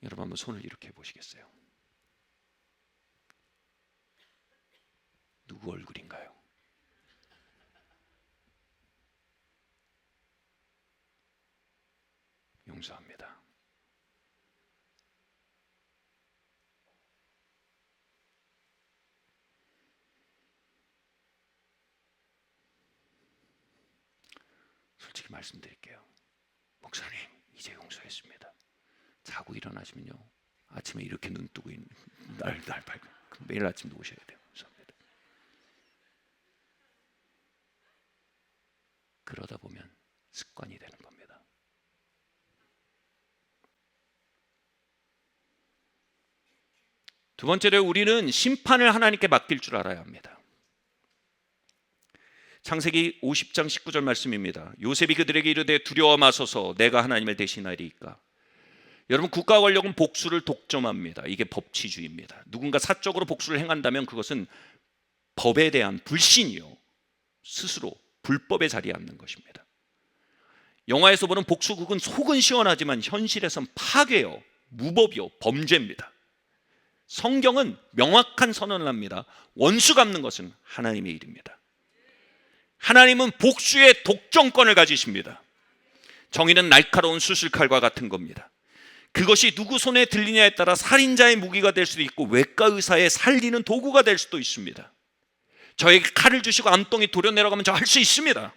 여러분, 한번 손을 이렇게 해보시겠어요? 누구 얼굴인가요? 용서합니다. 솔직히 말씀드릴게요. 목사님, 이제 용서했습니다. 자고 일어나시면요, 아침에 이렇게 눈 뜨고 있는 날 밝고 매일 아침도 오셔야 돼요. 감사합니다. 그러다 보면 습관이 되는 겁니다. 두 번째로 우리는 심판을 하나님께 맡길 줄 알아야 합니다. 창세기 50장 19절 말씀입니다. 요셉이 그들에게 이르되 두려워 마소서 내가 하나님을 대신하리이까. 여러분, 국가 권력은 복수를 독점합니다. 이게 법치주의입니다. 누군가 사적으로 복수를 행한다면 그것은 법에 대한 불신이요, 스스로 불법에 자리에 앉는 것입니다. 영화에서 보는 복수극은 속은 시원하지만 현실에선 파괴요, 무법이요, 범죄입니다. 성경은 명확한 선언을 합니다. 원수 갚는 것은 하나님의 일입니다. 하나님은 복수의 독점권을 가지십니다. 정의는 날카로운 수술칼과 같은 겁니다. 그것이 누구 손에 들리냐에 따라 살인자의 무기가 될 수도 있고 외과 의사의 살리는 도구가 될 수도 있습니다. 저에게 칼을 주시고 암덩이 도려내라고 하면 저 할 수 있습니다.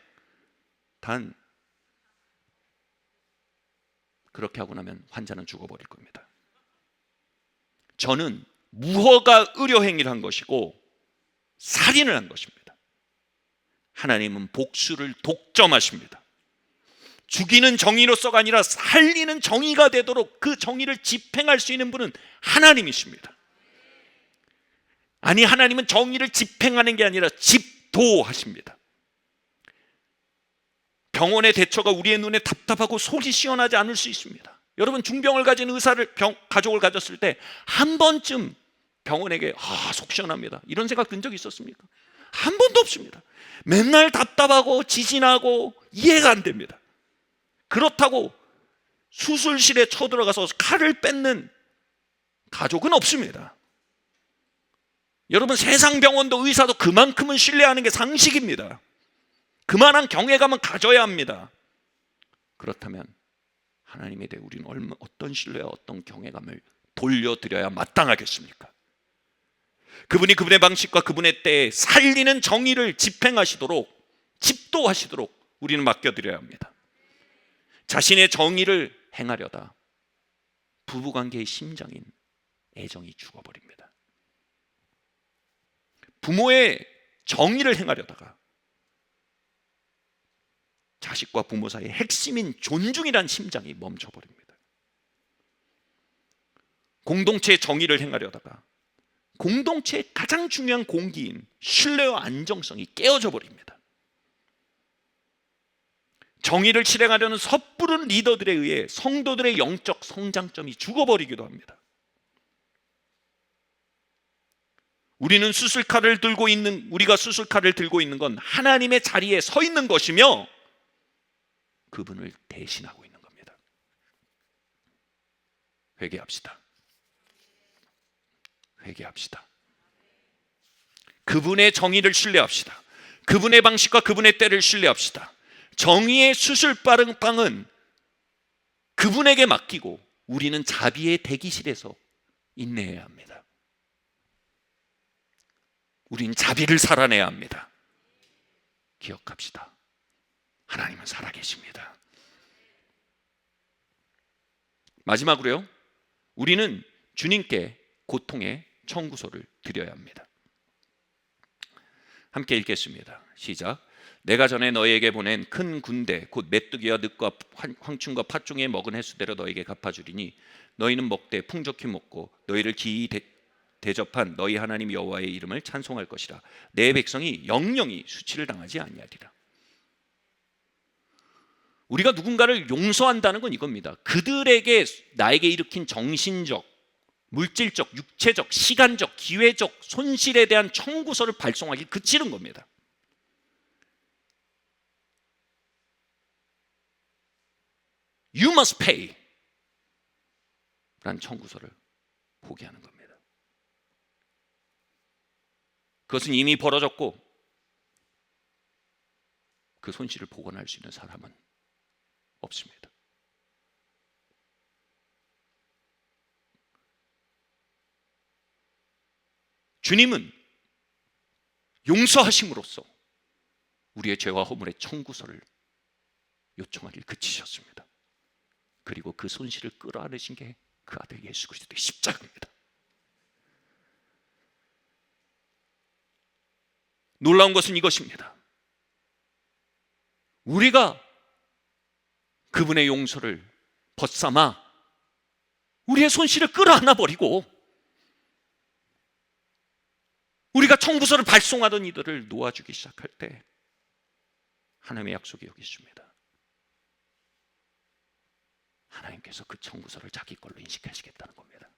단 그렇게 하고 나면 환자는 죽어버릴 겁니다. 저는 무허가 의료행위를 한 것이고 살인을 한 것입니다. 하나님은 복수를 독점하십니다. 죽이는 정의로서가 아니라 살리는 정의가 되도록 그 정의를 집행할 수 있는 분은 하나님이십니다. 아니, 하나님은 정의를 집행하는 게 아니라 집도하십니다. 병원의 대처가 우리의 눈에 답답하고 속이 시원하지 않을 수 있습니다. 여러분, 중병을 가진 가족을 가졌을 때 한 번쯤 병원에게 속 시원합니다 이런 생각 든 적 있었습니까? 한 번도 없습니다. 맨날 답답하고 지진하고 이해가 안 됩니다. 그렇다고 수술실에 쳐들어가서 칼을 뺏는 가족은 없습니다. 여러분, 세상 병원도 의사도 그만큼은 신뢰하는 게 상식입니다. 그만한 경외감은 가져야 합니다. 그렇다면 하나님에 대해 우리는 어떤 신뢰와 어떤 경외감을 돌려드려야 마땅하겠습니까? 그분이 그분의 방식과 그분의 때에 살리는 정의를 집행하시도록, 집도하시도록 우리는 맡겨드려야 합니다. 자신의 정의를 행하려다 부부관계의 심장인 애정이 죽어버립니다. 부모의 정의를 행하려다가 자식과 부모 사이의 핵심인 존중이란 심장이 멈춰버립니다. 공동체의 정의를 행하려다가 공동체의 가장 중요한 공기인 신뢰와 안정성이 깨어져 버립니다. 정의를 실행하려는 섣부른 리더들에 의해 성도들의 영적 성장점이 죽어버리기도 합니다. 우리가 수술칼을 들고 있는 건 하나님의 자리에 서 있는 것이며 그분을 대신하고 있는 겁니다. 회개합시다. 그분의 정의를 신뢰합시다. 그분의 방식과 그분의 때를 신뢰합시다. 정의의 수술방은 그분에게 맡기고 우리는 자비의 대기실에서 인내해야 합니다. 우린 자비를 살아내야 합니다. 기억합시다. 하나님은 살아계십니다. 마지막으로요, 우리는 주님께 고통의 청구서를 드려야 합니다. 함께 읽겠습니다. 시작. 내가 전에 너희에게 보낸 큰 군대 곧 메뚜기와 늑과 황충과 팥종에 먹은 횟수대로 너희에게 갚아주리니 너희는 먹되 풍족히 먹고 너희를 기이 대접한 너희 하나님 여호와의 이름을 찬송할 것이라. 내 백성이 영영이 수치를 당하지 아니하리라. 우리가 누군가를 용서한다는 건 이겁니다. 그들에게 나에게 일으킨 정신적, 물질적, 육체적, 시간적, 기회적 손실에 대한 청구서를 발송하기 그치는 겁니다. You must pay 라는 청구서를 포기하는 겁니다. 그것은 이미 벌어졌고 그 손실을 복원할 수 있는 사람은 없습니다. 주님은 용서하심으로써 우리의 죄와 허물의 청구서를 요청하길 그치셨습니다. 그리고 그 손실을 끌어안으신 게 그 아들 예수 그리스도의 십자가입니다. 놀라운 것은 이것입니다. 우리가 그분의 용서를 벗삼아 우리의 손실을 끌어안아 버리고 우리가 청구서를 발송하던 이들을 놓아주기 시작할 때 하나님의 약속이 여기 있습니다. 하나님께서 그 청구서를 자기 걸로 인식하시겠다는 겁니다.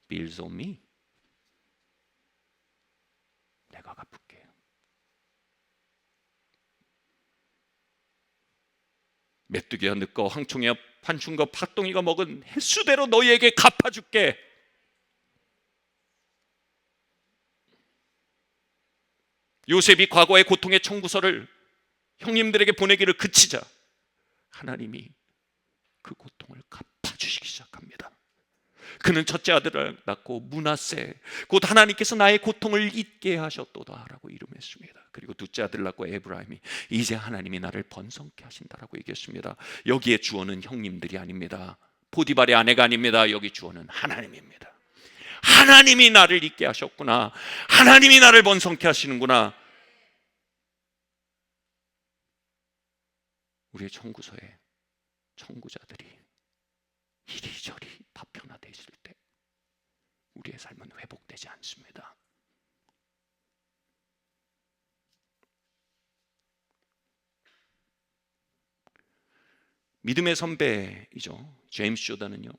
Bills on me. 내가 갚을게요. 메뚜기와 늑과 황충이와 판충과 팥동이가 먹은 횟수대로 너희에게 갚아줄게. 요셉이 과거의 고통의 청구서를 형님들에게 보내기를 그치자 하나님이 그 고통을 갚아주시기 시작합니다. 그는 첫째 아들을 낳고 므낫세 곧 하나님께서 나의 고통을 잊게 하셨도다 라고 이름했습니다. 그리고 둘째 아들을 낳고 에브라임이 이제 하나님이 나를 번성케 하신다라고 얘기했습니다. 여기에 주어는 형님들이 아닙니다. 보디발의 아내가 아닙니다. 여기 주어는 하나님입니다. 하나님이 나를 잊게 하셨구나. 하나님이 나를 번성케 하시는구나. 우리의 청구서에 청구자들이 이리저리 파편화되어 있을 때 우리의 삶은 회복되지 않습니다. 믿음의 선배이죠. 제임스 조던은요,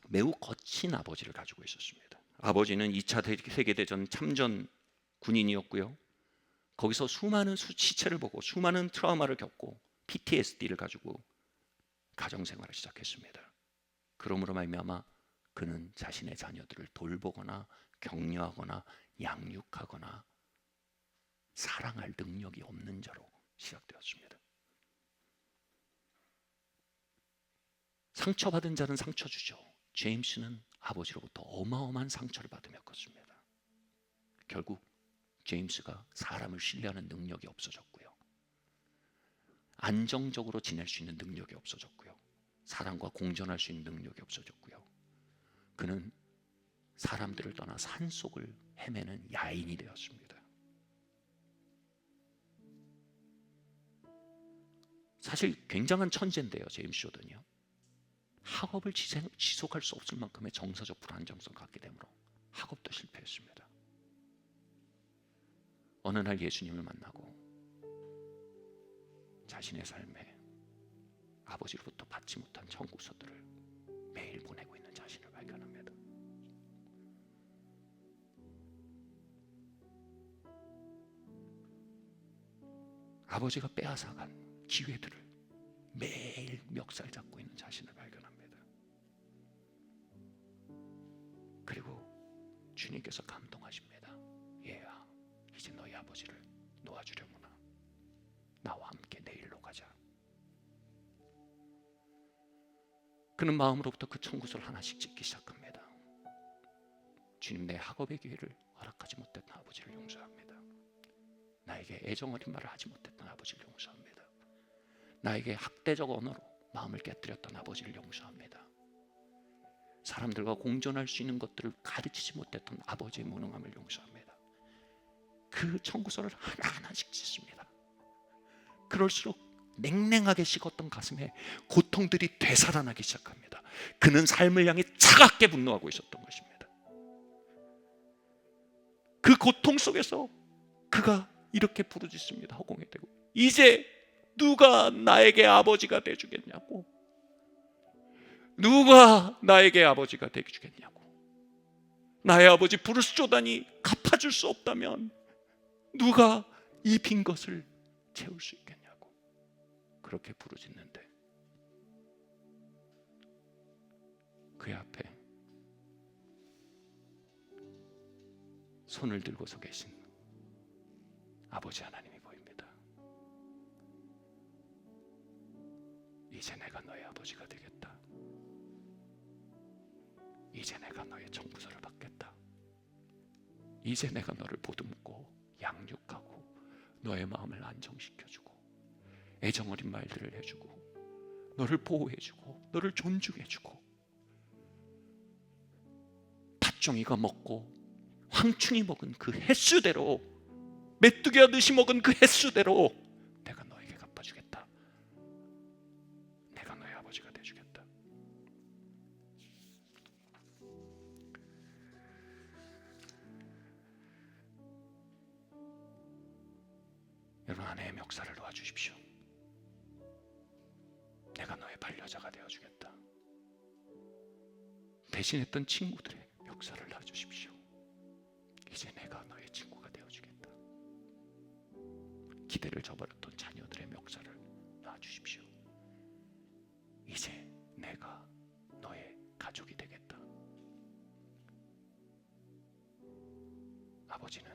매우 거친 아버지를 가지고 있었습니다. 아버지는 2차 세계대전 참전 군인이었고요. 거기서 수많은 시체를 보고 수많은 트라우마를 겪고 PTSD를 가지고 가정생활을 시작했습니다. 그러므로 말미암아 그는 자신의 자녀들을 돌보거나 격려하거나 양육하거나 사랑할 능력이 없는 자로 시작되었습니다. 상처받은 자는 상처 주죠. 제임스는 아버지로부터 어마어마한 상처를 받으며 컸습니다. 결국 제임스가 사람을 신뢰하는 능력이 없어졌고요. 안정적으로 지낼 수 있는 능력이 없어졌고요. 사람과 공존할 수 있는 능력이 없어졌고요. 그는 사람들을 떠나 산속을 헤매는 야인이 되었습니다. 사실 굉장한 천재인데요, 제임스 조던이요. 학업을 지속할 수 없을 만큼의 정서적 불안정성을 갖게 되므로 학업도 실패했습니다. 어느 날 예수님을 만나고 자신의 삶에 아버지로부터 받지 못한 청구서들을 매일 보내고 있는 자신을 발견합니다. 아버지가 빼앗아간 기회들을 매일 멱살 잡고 있는 자신을 발견합니다. 그리고 주님께서 감동하십니다. 얘야, 이제 너희 아버지를 놓아주려구나. 나와 함께 내일로 가자. 그는 마음으로부터 그 청구서를 하나씩 찍기 시작합니다. 주님, 내 학업의 기회를 허락하지 못했던 아버지를 용서합니다. 나에게 애정 어린 말을 하지 못했던 아버지를 용서합니다. 나에게 학대적 언어로 마음을 깨뜨렸던 아버지를 용서합니다. 사람들과 공존할 수 있는 것들을 가르치지 못했던 아버지의 무능함을 용서합니다. 그 청구서를 하나하나씩 짓습니다. 그럴수록 냉랭하게 식었던 가슴에 고통들이 되살아나기 시작합니다. 그는 삶을 향해 차갑게 분노하고 있었던 것입니다. 그 고통 속에서 그가 이렇게 부르짖습니다. 허공에 대고, 이제 누가 나에게 아버지가 되주겠냐고. 누가 나에게 아버지가 되주겠냐고. 나의 아버지 브루스 조단이 갚아줄 수 없다면 누가 이 빈 것을 채울 수 있겠냐고. 그렇게 부르짖는데 그의 앞에 손을 들고 서 계신 아버지 하나님이 보입니다. 이제 내가 너의 아버지가 되겠다. 이제 내가 너의 청구서를 받겠다. 이제 내가 너를 보듬고 양육하고 너의 마음을 안정시켜주고 애정 어린 말들을 해주고 너를 보호해주고 너를 존중해주고 백종이가 먹고 황충이 먹은 그 횟수대로, 메뚜기 하듯이 먹은 그 횟수대로 내가 너에게 갚아주겠다. 내가 너의 아버지가 되주겠다. 여러분, 아내의 멱살을 놓아주십시오. 내가 너의 반려자가 되어주겠다. 배신했던 친구들의 멱살을 놔주십시오. 이제 내가 너의 친구가 되어주겠다. 기대를 저버렸던 자녀들의 멱살을 놔주십시오. 이제 내가 너의 가족이 되겠다. 아버지는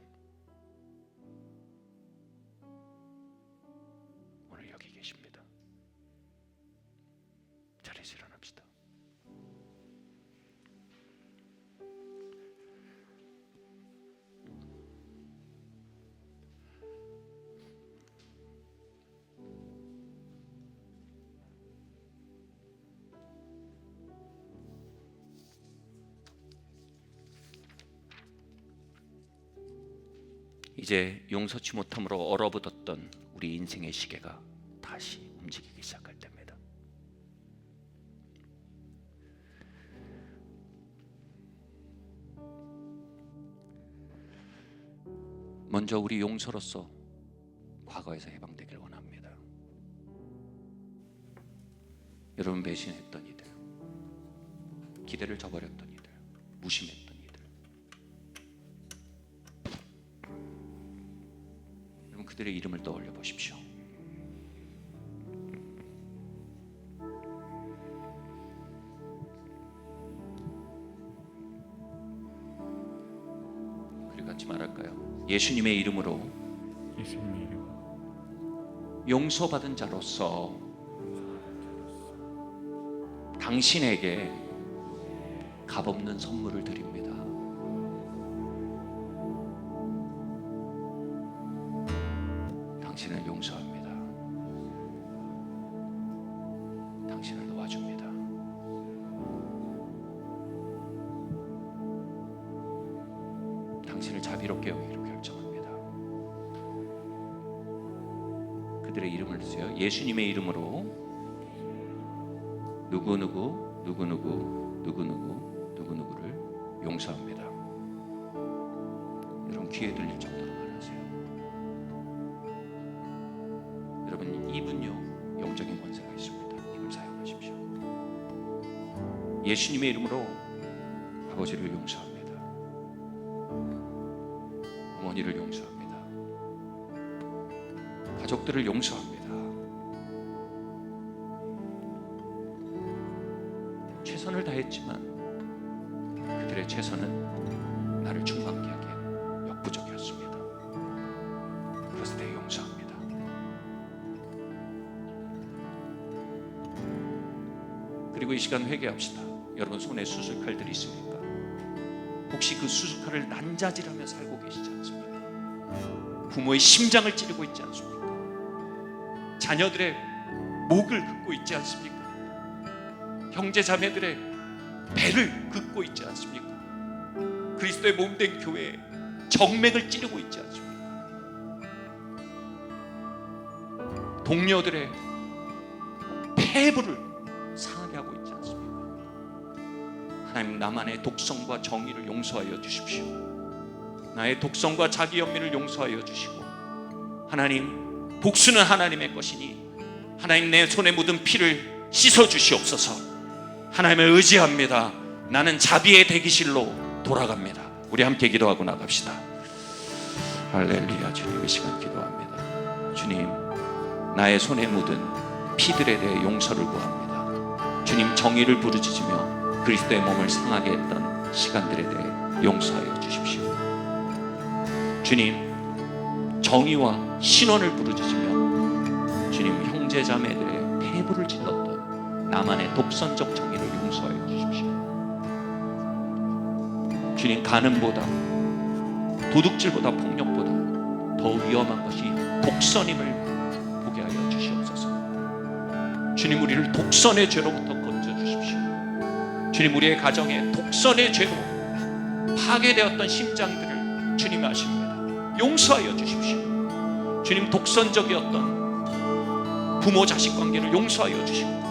오늘 여기 계십니다. 자리에서 일어납시다. 이제 용서치 못함으로 얼어붙었던 우리 인생의 시계가 다시 움직이기 시작할 때입니다. 먼저 우리 용서로서 과거에서 해방되길 원합니다. 여러분, 배신했던 이들, 기대를 저버렸던 이들, 무심했던 이들, 여러분, 그들의 이름을 떠올려 보십시오. 그리고 같이 말할까요? 예수님의 이름으로 용서받은 자로서 당신에게 값없는 선물을 드립니다. 당신을 용서합니다. 당신을 도와줍니다. 당신을 자비롭게 여기기로 결정합니다. 그들의 이름을 주세요. 예수님의 이름으로 누구누구를 용서합니다. 여러분, 귀에 들릴 정도로 말하세요. 여러분, 이분요 영적인 권세가 있습니다. 이걸 사용하십시오. 예수님의 이름으로 아버지를 용서합니다. 어머니를 용서합니다. 가족들을 용서합니다. 최선을 다했지만 그들의 최선은 나를 충만케 하기에 역부족이었습니다. 그래서 내 용서합니다. 그리고 이 시간 회개합시다. 여러분, 손에 수술칼들이 있습니까? 혹시 그 수술칼을 난자질하며 살고 계시지 않습니까? 부모의 심장을 찌르고 있지 않습니까? 자녀들의 목을 긋고 있지 않습니까? 형제 자매들의 배를 긋고 있지 않습니까? 그리스도의 몸된 교회에 정맥을 찌르고 있지 않습니까? 동료들의 폐부를 상하게 하고 있지 않습니까? 하나님, 나만의 독성과 정의를 용서하여 주십시오. 나의 독성과 자기 연민을 용서하여 주시고, 하나님, 복수는 하나님의 것이니 하나님, 내 손에 묻은 피를 씻어 주시옵소서. 하나님을 의지합니다. 나는 자비의 대기실로 돌아갑니다. 우리 함께 기도하고 나갑시다. 할렐루야. 주님, 이 시간 기도합니다. 주님, 나의 손에 묻은 피들에 대해 용서를 구합니다. 주님, 정의를 부르짖으며 그리스도의 몸을 상하게 했던 시간들에 대해 용서하여 주십시오. 주님, 정의와 신원을 부르짖으며 주님, 형제 자매들의 폐부를 찔렀던 나만의 독선적 정의를 용서하여 주십시오. 주님, 간음보다, 도둑질보다, 폭력보다 더 위험한 것이 독선임을 보게 하여 주시옵소서. 주님, 우리를 독선의 죄로부터 건져 주십시오. 주님, 우리의 가정에 독선의 죄로 파괴되었던 심장들을 주님이 아십니다. 용서하여 주십시오. 주님, 독선적이었던 부모 자식 관계를 용서하여 주시고,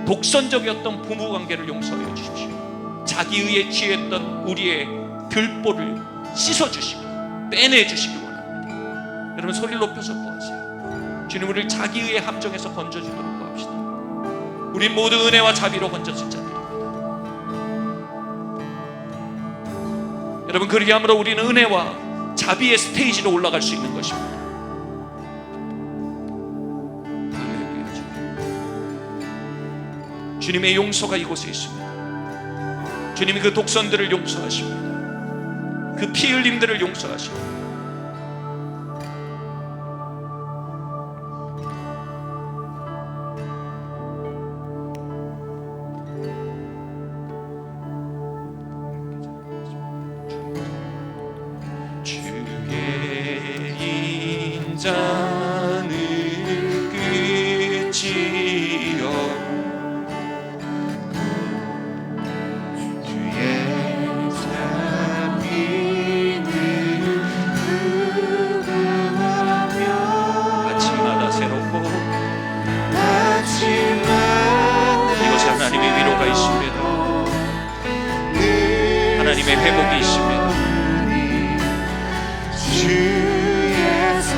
독선적이었던 부모 관계를 용서하여 주십시오. 자기의에 취했던 우리의 들보를 씻어주시고 빼내주시기 원합니다. 여러분, 소리 높여서 구하세요. 주님, 우리를 자기의의 함정에서 건져주도록 구합시다. 우리 모두 은혜와 자비로 건져질 자들입니다. 여러분, 그렇게 함으로 우리는 은혜와 자비의 스테이지로 올라갈 수 있는 것입니다. 할렐루야. 주님의 용서가 이곳에 있습니다. 주님이 그 독선들을 용서하십니다. 그 피 흘림들을 용서하십니다. 인자는 끝이요 주의 자비는 무궁하며 아침마다 새롭고 아침마다 이곳에 하나님의 위로가 있습니다. 하나님의 회복이 있습니다.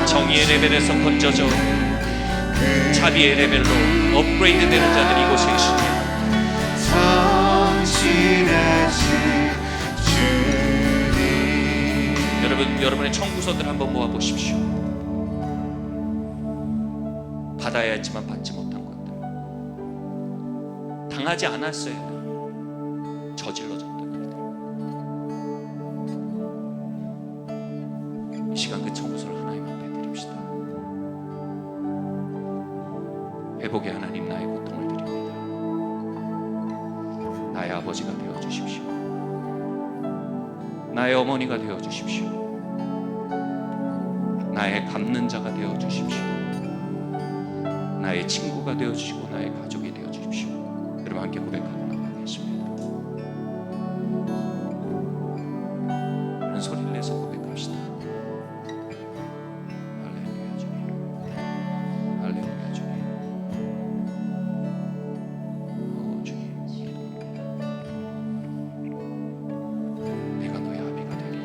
정의의 레벨에서 건져져 자비의 레벨로 업그레이드 되는 자들이 이곳에 있습니다. 여러분, 여러분의 청구서들 한번 모아보십시오. 받아야 했지만 받지 못한 것들, 당하지 않았어야 저질러졌던 일들, 이 시간 그 청구서를 하나님 앞에 드립시다. 회복의 하나님, 나의 고통을 드립니다. 나의 아버지가 되어주십시오. 나의 어머니가 되어주십시오. 나의 갚는 자가 되어주십시오. 나의 친구가 되어주시고 나의 가족이 되어주십시오. 여러분, 함께 고백하고 나가겠습니다. 한 소리를 내서 고백합시다. 할렐루야 주님, 할렐루야 주님, 오 주님, 내가 너의 아비가 되리라.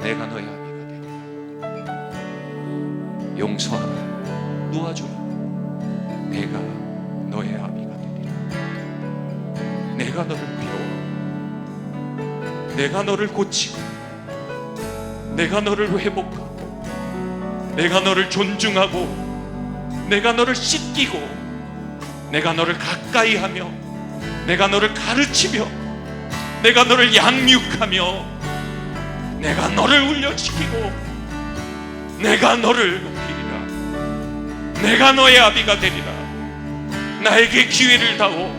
내가 너의 아비가 되리라. 용서하라, 놓아주라. 내가 너의 아비가 되리라. 내가 너를 위로하고, 내가 너를 고치고, 내가 너를 회복하고, 내가 너를 존중하고, 내가 너를 씻기고, 내가 너를 가까이 하며, 내가 너를 가르치며, 내가 너를 양육하며, 내가 너를 훈련시키고, 내가 너를 높이리라. 내가 너의 아비가 되리라. 나에게 기회를 다오.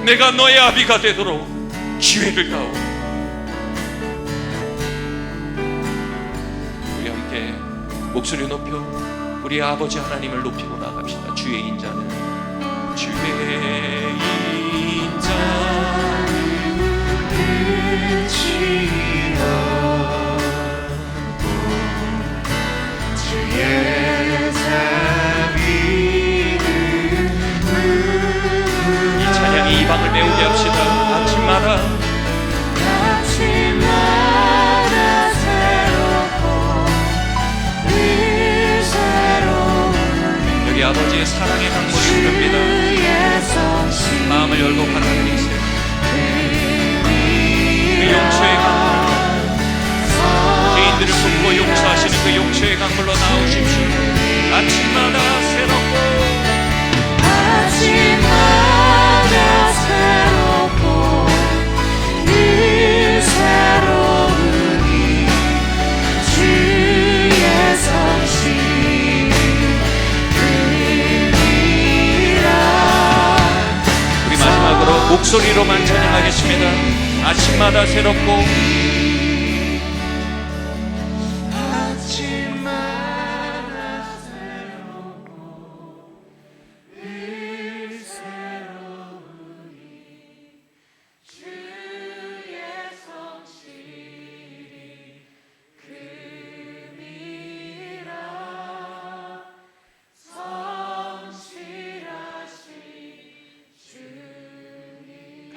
내가 너의 아비가 되도록 기회를 다오. 우리 함께 목소리 높여 우리 아버지 하나님을 높이고 나갑시다. 주의 인자는, 주의 인자는 끝이요 주의 자비는 이 찬양이 이 방을 메우게 합시다. 아침마다 새롭고 늘 새로운 여기 아버지의 사랑의 강물이 흐릅니다. 마음을 열고 받아들이세요. 그 용서의 강물, 죄인들을 품고 용서하시는 그 용서의 강물로 나오십시오. 아침마다 새롭고 늘 새로우니 주의 성실이라. 우리 마지막으로 목소리로만 찬양하겠습니다. 아침마다 새롭고 늘 새로우니 주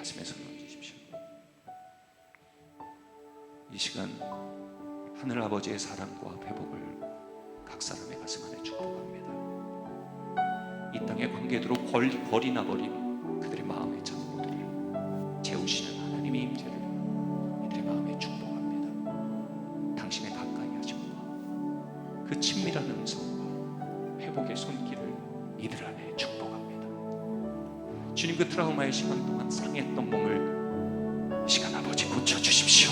가슴에 손 얹으십시오. 이 시간 하늘 아버지의 사랑과 회복을 각 사람의 가슴 안에 축복합니다. 이 땅의 관계대로 버리나 버린 그들의 마음의 창고들을 채우시는 하나님의 임재를 이들의 마음에 축복합니다. 당신의 가까이 하심과 그 친밀한 음성과 회복의 손길을 이들 안에 축복합니다. 주님, 그 트라우마의 시간 동안 상했던 몸을 이 시간 아버지 고쳐주십시오.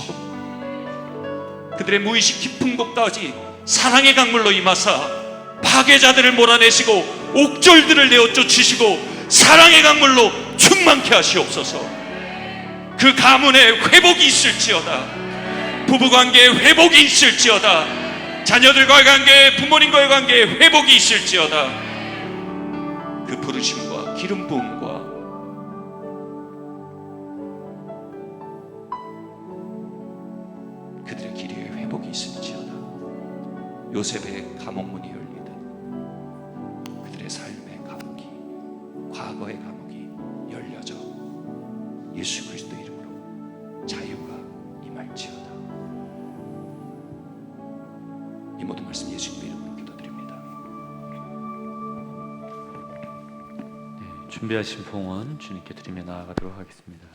그들의 무의식 깊은 곳까지 사랑의 강물로 임하사 파괴자들을 몰아내시고 옥졸들을 내어 쫓으시고 사랑의 강물로 충만케 하시옵소서. 그 가문에 회복이 있을지어다. 부부관계에 회복이 있을지어다. 자녀들과의 관계에, 부모님과의 관계에 회복이 있을지어다. 그 부르심과 기름 부음과 그들의 길 위에 회복이 있을지어다. 요셉의 감옥문이 열리듯 그들의 삶의 감옥이, 과거의 감옥이 열려져 예수 그리스도 이름으로 자유가 임할지어다. 이 모든 말씀 예수님의 이름으로 기도드립니다. 준비하신 봉헌 주님께 드리며 나아가도록 하겠습니다.